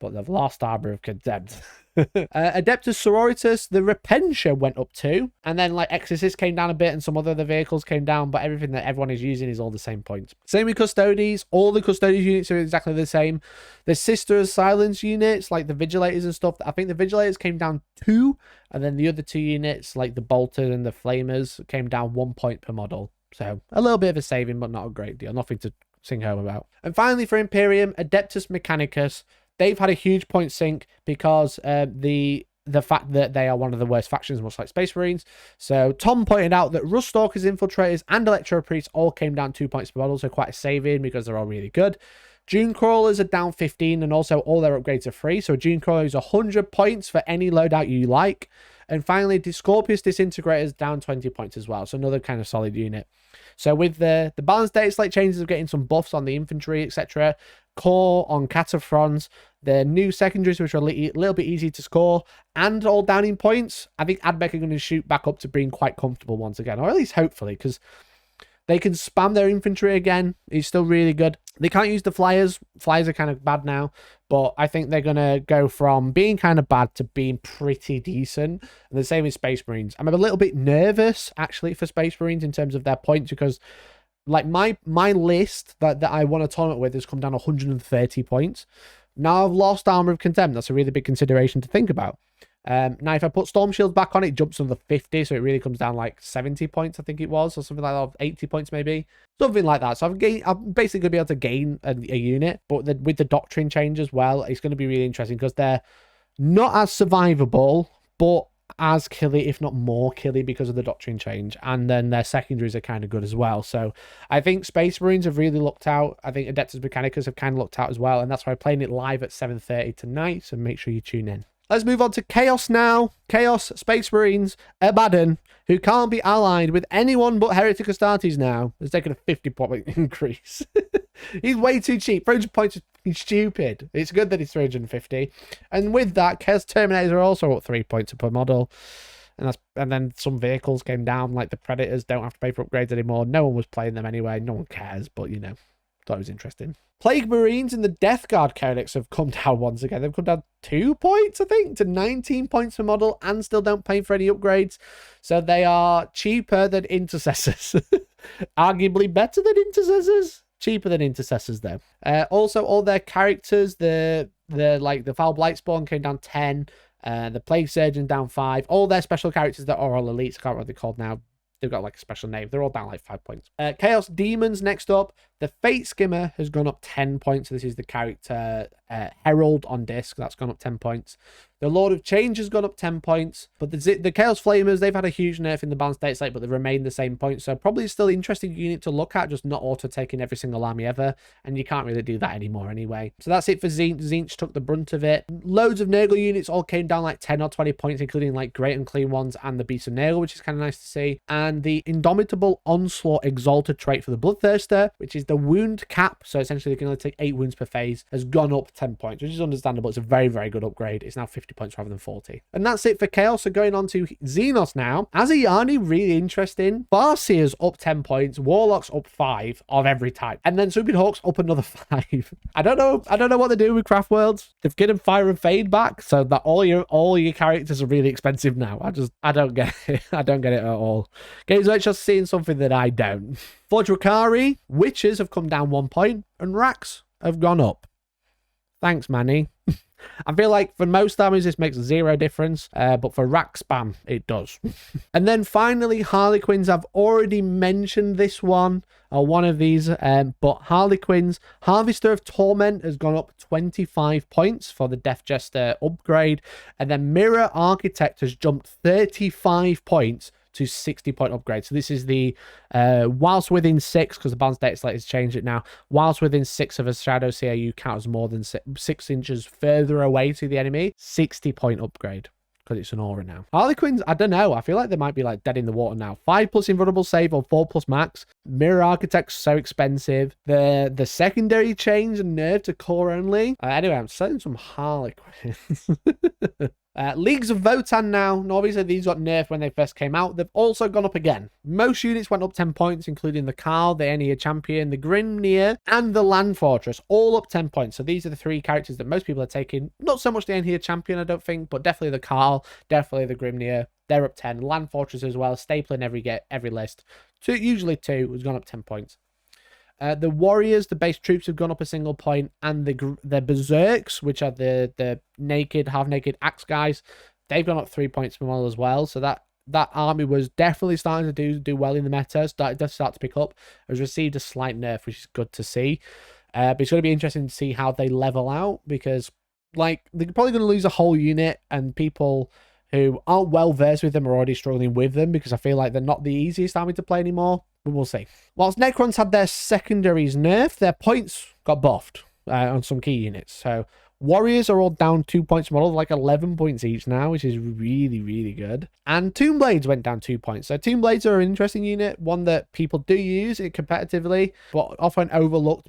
Speaker 1: but they've lost Armor of Contempt. Adeptus Sororitas, the Repentia went up 2, and then like Exorcist came down a bit, and some other vehicles came down, but everything that everyone is using is all the same points. Same with Custodes, all the Custodes units are exactly the same. The Sister Silence units, like the Vigilators and stuff, I think the Vigilators came down 2, and then the other 2 units, like the Bolters and the Flamers, came down 1 point per model. So a little bit of a saving, but not a great deal, nothing to sing home about. And finally for Imperium, Adeptus Mechanicus. They've had a huge point sink because the fact that they are one of the worst factions, much like Space Marines. So Tom pointed out that Rust Stalkers, Infiltrators, and Electro Priests all came down 2 points per model, so quite a saving because they're all really good. Dune Crawlers are down 15, and also all their upgrades are free. So Dune Crawler is 100 points for any loadout you like. And finally, Discorpius Disintegrators down 20 points as well. So another kind of solid unit. So with the balanced data slate changes of getting some buffs on the infantry, etc., core on Cataphrons, the new secondaries, which are a little bit easy to score, and all down in points, I think Admech are going to shoot back up to being quite comfortable once again, or at least hopefully, because they can spam their infantry again. It's still really good. They can't use the flyers. Flyers are kind of bad now, but I think they're going to go from being kind of bad to being pretty decent. And the same with Space Marines. I'm a little bit nervous, actually, for Space Marines in terms of their points, because like my list that I won a tournament with has come down 130 points. Now I've lost Armor of Contempt. That's a really big consideration to think about. Now if I put Storm Shield back on, it jumps another 50, so it really comes down like 70 points, I think it was, or something like that, 80 points maybe, something like that. So I'm basically going to be able to gain a unit, but with the doctrine change as well, it's going to be really interesting because they're not as survivable, but as killy, if not more killy, because of the doctrine change. And then their secondaries are kind of good as well. So I think Space Marines have really looked out. I think Adeptus Mechanicus have kind of looked out as well, and that's why I'm playing it live at 7:30 tonight, so make sure you tune in. Let's move on to Chaos now. Chaos, Space Marines, Abaddon, who can't be allied with anyone but Heretic Astartes now, has taken a 50-point increase. He's way too cheap. 300 points is stupid. It's good that he's 350. And with that, Chaos Terminators are also up 3 points per model. And then some vehicles came down, like the Predators don't have to pay for upgrades anymore. No one was playing them anyway. No one cares, but you know, thought it was interesting. Plague Marines and the Death Guard Codex have come down once again. They've come down 2 points, I think, to 19 points per model, and still don't pay for any upgrades. So they are cheaper than Intercessors. Arguably better than Intercessors. Cheaper than Intercessors, though. Also, all their characters, the Foul Blightspawn came down 10. The Plague Surgeon down 5. All their special characters that are all elites, I can't remember what they're called now. They've got like a special name. They're all down like 5 points. Chaos Demons next up. The Fate Skimmer has gone up 10 points. So this is the character Herald on disc. That's gone up 10 points. The Lord of Change has gone up 10 points. But the Chaos Flamers, they've had a huge nerf in the balanced data slate, but they've remained the same points. So probably still an interesting unit to look at, just not auto-taking every single army ever. And you can't really do that anymore anyway. So that's it for Tzeentch. Tzeentch took the brunt of it. Loads of Nurgle units all came down like 10 or 20 points, including like Great Unclean Ones and the Beast of Nurgle, which is kind of nice to see. And the Indomitable Onslaught Exalted trait for the Bloodthirster, which is the wound cap. So essentially they can only take 8 wounds per phase, has gone up 10 points, which is understandable. It's a very, very good upgrade. It's now 50 points rather than 40. And that's it for Chaos. So going on to Xenos now. Aziani, really interesting. Farseers up 10 points. Warlocks up 5 of every type. And then Stupid Hawks up another 5. I don't know what they're doing with Craft Worlds. They've given Fire and Fade back, so that all your characters are really expensive now. I don't get it. I don't get it at all. Games are just seeing something that I don't. Forgeworld Witches have come down 1 point, and Racks have gone up. Thanks, Manny. I feel like for most armies this makes 0 difference, but for rack spam it does. And then finally Harlequins. I've already mentioned this one of these, but Harlequins, Harvester of Torment has gone up 25 points for the Death Jester upgrade, and then Mirror Architect has jumped 35 points to 60-point upgrade. So this is the whilst within 6, because the balanced data slate has changed it now. Whilst within 6 of a shadow CA, you count as more than 6 inches further away to the enemy. 60-point upgrade, because it's an aura now. Harlequins, I don't know. I feel like they might be like dead in the water now. 5+ invulnerable save or 4+ max. Mirror Architect's so expensive. The secondary change and nerf to core only. Anyway, I'm selling some Harlequins. Leagues of Votan now. Obviously, these got nerfed when they first came out. They've also gone up again. Most units went up 10 points, including the Carl, the Enir Champion, the Grimnir, and the Land Fortress, all up 10 points. So these are the three characters that most people are taking. Not so much the Enir Champion, I don't think, but definitely the Carl, definitely the Grimnir. They're up 10. Land Fortress as well, stapling every list. Usually two, has gone up 10 points. The Warriors, the base troops, have gone up a single point, and the Berserks, which are the naked, half-naked axe guys, they've gone up 3 points per model as well. So that army was definitely starting to do well in the meta. It does start to pick up. Has received a slight nerf, which is good to see. But it's going to be interesting to see how they level out, because like they're probably going to lose a whole unit, and people who aren't well versed with them are already struggling with them, because I feel like they're not the easiest army to play anymore. But we'll see. Whilst Necrons had their secondaries nerfed, their points got buffed on some key units. So Warriors are all down 2 points model, like 11 points each now, which is really, really good. And Tomb Blades went down 2 points. So Tomb Blades are an interesting unit, one that people do use it competitively, but often overlooked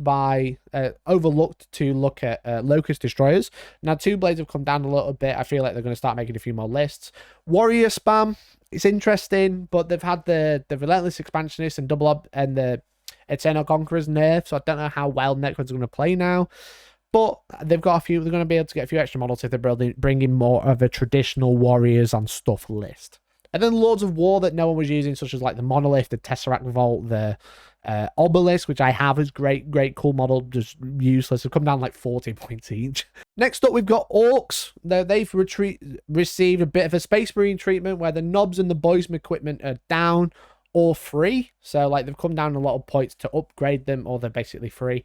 Speaker 1: to look at Locust Destroyers. Now Tomb Blades have come down a little bit. I feel like they're going to start making a few more lists. Warrior spam, it's interesting, but they've had the Relentless Expansionists and and the Eternal Conquerors nerf, so I don't know how well Necrons are going to play now. But they've got a few. They're going to be able to get a few extra models if they're bringing more of a traditional Warriors on stuff list. And then Lords of War that no one was using, such as like the Monolith, the Tesseract Vault, the Obelisk, which I have as great, cool model, just useless. They've come down like 40 points each. Next up, we've got Orcs. They've received a bit of a Space Marine treatment, where the knobs and the boys' equipment are down or free. So like they've come down a lot of points to upgrade them, or they're basically free.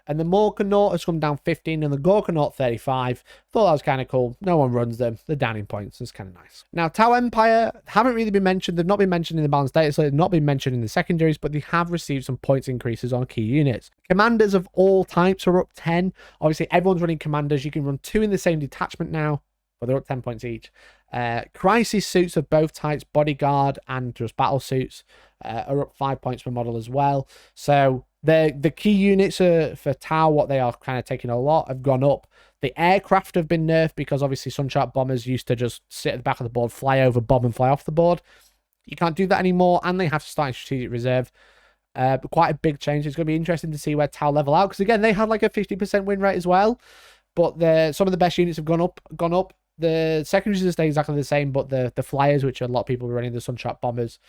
Speaker 1: And the Morkanaut has come down 15, and the Gorkanaut 35. Thought that was kind of cool. No one runs them. They're down in points. It's kind of nice. Now, Tau Empire haven't really been mentioned. They've not been mentioned in the balanced data, so they've not been mentioned in the secondaries, but they have received some points increases on key units. Commanders of all types are up 10. Obviously, everyone's running commanders. You can run 2 in the same detachment now, but they're up 10 points each. Crisis suits of both types, bodyguard and just battle suits, are up 5 points per model as well. So the key units for Tau, what they are kind of taking a lot, have gone up. The aircraft have been nerfed, because obviously Sunsharp bombers used to just sit at the back of the board, fly over, bomb, and fly off the board. You can't do that anymore, and they have to start in strategic reserve. But quite a big change. It's going to be interesting to see where Tau level out, because again, they had like a 50% win rate as well. But some of the best units have gone up. The secondaries will stay exactly the same, but the flyers, which a lot of people are running, the Sunsharp bombers,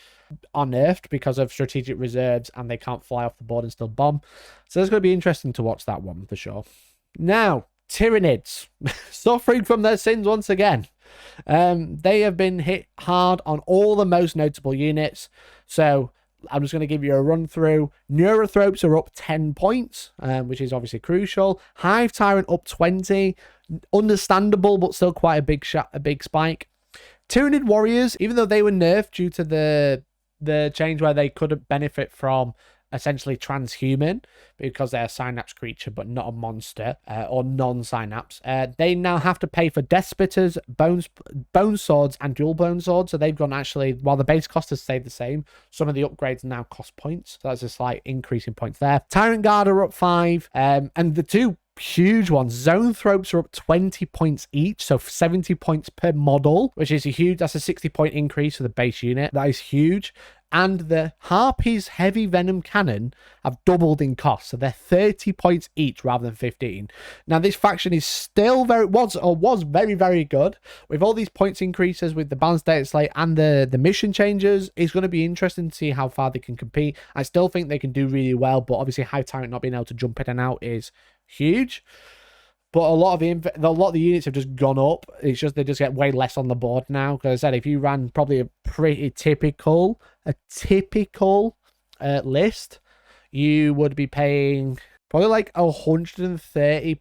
Speaker 1: are nerfed because of strategic reserves, and they can't fly off the board and still bomb. So it's going to be interesting to watch that one for sure. Now, Tyranids, suffering from their sins once again. They have been hit hard on all the most notable units. So I'm just going to give you a run through. Neurothropes are up 10 points, which is obviously crucial. Hive Tyrant up 20. Understandable, but still quite a big spike. Tyranid Warriors, even though they were nerfed due to the change where they couldn't benefit from essentially transhuman, because they're a synapse creature but not a monster, or non-synapse, they now have to pay for Death Spitters, bone swords, and dual bone swords. So they've gone, actually, while the base cost has stayed the same, some of the upgrades now cost points, so that's a slight increase in points there. Tyrant Guard are up 5, and the two huge ones, Zoanthropes, are up 20 points each, so 70 points per model, which is that's a 60-point increase for the base unit. That is huge. And the Harpies Heavy Venom Cannon have doubled in cost, so they're 30 points each rather than 15. Now, this faction is still was very, very good. With all these points increases with the balanced data slate and the mission changes, it's going to be interesting to see how far they can compete. I still think they can do really well, but obviously Hive Tyrant not being able to jump in and out is huge. But a lot of the units have just gone up. It's just they just get way less on the board now. Because I said, if you ran probably a pretty typical list, you would be paying probably like 230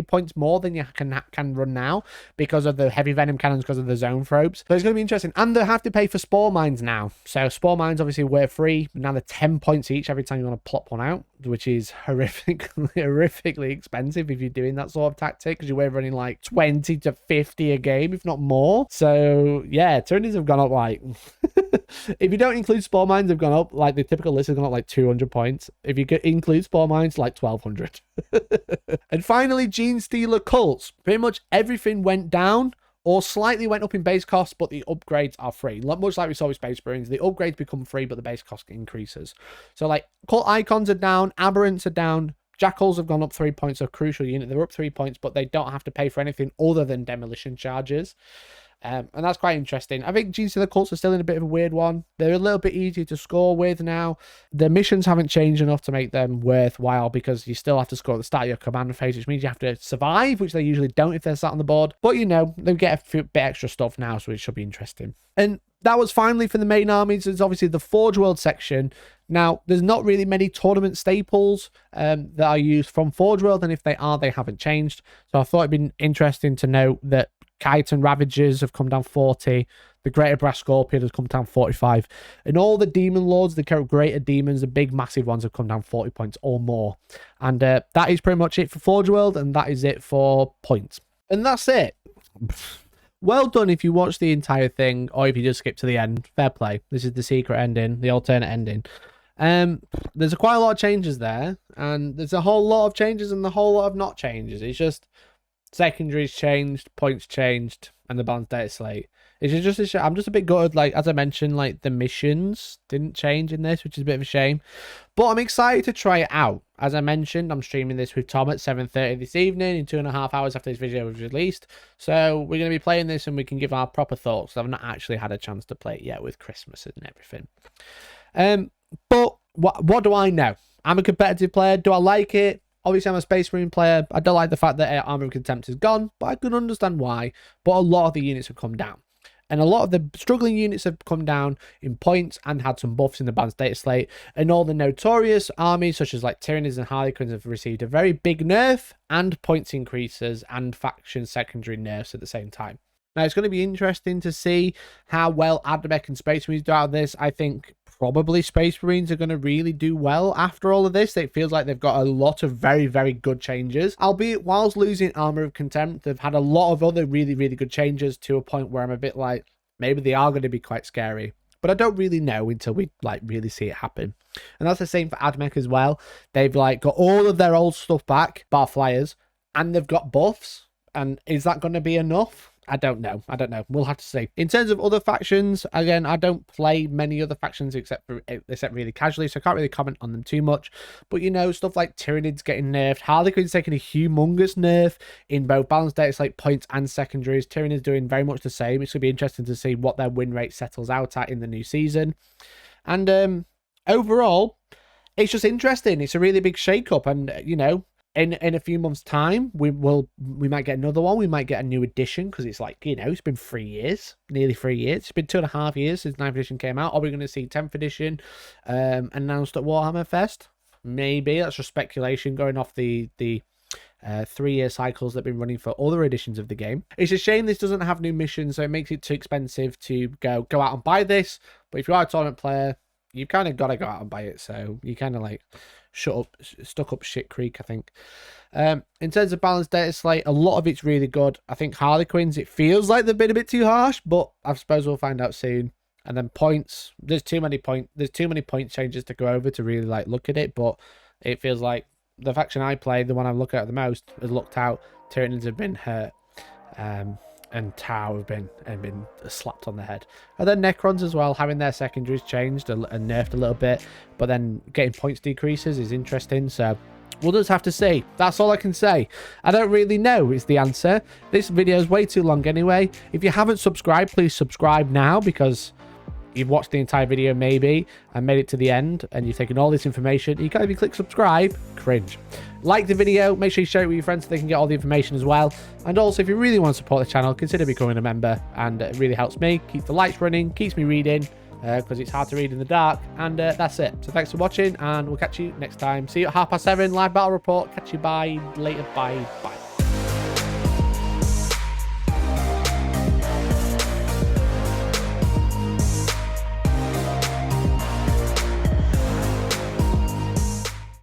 Speaker 1: points more than you can run now, because of the heavy venom cannons, because of the Zoanthropes. So it's going to be interesting. And they have to pay for spore mines now. So spore mines obviously were free, but now they're 10 points each every time you want to plop one out. which is horrifically expensive if you're doing that sort of tactic, because you're running like 20 to 50 a game, if not more. So yeah, Tyranids have gone up like if you don't include spore mines, they've gone up like the typical list has gone up like 200 points. If you include spore mines, like 1200. And finally, Gene Stealer cults. Pretty much everything went down or slightly went up in base costs, but the upgrades are free. Much like we saw with Space Marines, the upgrades become free, but the base cost increases. So like cult icons are down, aberrants are down, jackals have gone up 3 points, a crucial unit. They're up 3 points, but they don't have to pay for anything other than demolition charges. And that's quite interesting. I think Gene Stealer cults are still in a bit of a weird one. They're a little bit easier to score with now. The missions haven't changed enough to make them worthwhile, because you still have to score at the start of your command phase, which means you have to survive, which they usually don't if they're sat on the board. But you know, they get a bit extra stuff now, so it should be interesting. And that was finally for the main armies. There's obviously the Forgeworld section. Now, there's not really many tournament staples that are used from Forgeworld, and if they are, they haven't changed. So I thought it'd been interesting to note that Kite and Ravagers have come down 40. The Greater Brass Scorpion has come down 45. And all the Demon Lords, the Greater Demons, the big massive ones have come down 40 points or more. And that is pretty much it for Forgeworld, and that is it for points. And that's it. Well done if you watch the entire thing, or if you just skip to the end. Fair play. This is the secret ending, the alternate ending. There's quite a lot of changes there, and there's a whole lot of changes and a whole lot of not changes. It's just secondaries changed, points changed, and the balanced data slate. It's just I'm just a bit gutted. Like, as I mentioned, like the missions didn't change in this, which is a bit of a shame. But I'm excited to try it out. As I mentioned, I'm streaming this with Tom at 7:30 this evening, in 2.5 hours after this video was released. So we're going to be playing this, and we can give our proper thoughts. I've not actually had a chance to play it yet with Christmas and everything. But what do I know? I'm a competitive player. Do I like it? Obviously, I'm a Space Marine player. I don't like the fact that Armor of Contempt is gone, but I can understand why. But a lot of the units have come down. And a lot of the struggling units have come down in points and had some buffs in the balanced data slate. And all the notorious armies, such as like Tyranids and Harlequins, have received a very big nerf and points increases and faction secondary nerfs at the same time. Now, it's going to be interesting to see how well Admech and Space Marines do out of this. I think probably Space Marines are going to really do well after all of this. It feels like they've got a lot of very, very good changes. Albeit, whilst losing Armor of Contempt, they've had a lot of other really, really good changes, to a point where I'm a bit like, maybe they are going to be quite scary. But I don't really know until we like really see it happen. And that's the same for Admech as well. They've like got all of their old stuff back, bar flyers, and they've got buffs. And is that going to be enough? I don't know. We'll have to see. In terms of other factions, again, I don't play many other factions except really casually, so I can't really comment on them too much. But you know, stuff like Tyranids getting nerfed, Harlequin's taking a humongous nerf in both balanced data slate points and secondaries. Tyranids doing very much the same. It's going to be interesting to see what their win rate settles out at in the new season. And overall, it's just interesting. It's a really big shake-up, and you know, in a few months' time, we might get another one. We might get a new edition, because it's like, you know, it's been 3 years, nearly 3 years. It's been 2.5 years since 9th edition came out. Are we going to see 10th edition announced at Warhammer Fest? Maybe. That's just speculation going off the 3-year cycles that have been running for other editions of the game. It's a shame this doesn't have new missions, so it makes it too expensive to go out and buy this. But if you are a tournament player, you've kind of got to go out and buy it. So you kind of like stuck up shit creek, I think. In terms of balanced data slate, a lot of it's really good. I think Harlequins, it feels like they've been a bit too harsh, but I suppose we'll find out soon. And then points, there's too many point changes to go over to really like look at it, but it feels like the faction I play, the one I'm looking at the most, has looked out. Tyranids have been hurt. And Tau have been slapped on the head. And then Necrons as well, having their secondaries changed and nerfed a little bit, but then getting points decreases is interesting. So we'll just have to see. That's all I can say. I don't really know is the answer. This video is way too long anyway. If you haven't subscribed, please subscribe now, because you've watched the entire video maybe and made it to the end, and you've taken all this information. You can't even click subscribe. Cringe. Like the video, make sure you share it with your friends so they can get all the information as well. And also, if you really want to support the channel, consider becoming a member, and it really helps me keep the lights running, keeps me reading, because it's hard to read in the dark. And that's it. So thanks for watching, and we'll catch you next time. See you at 7:30 live battle report. Catch you later. Bye.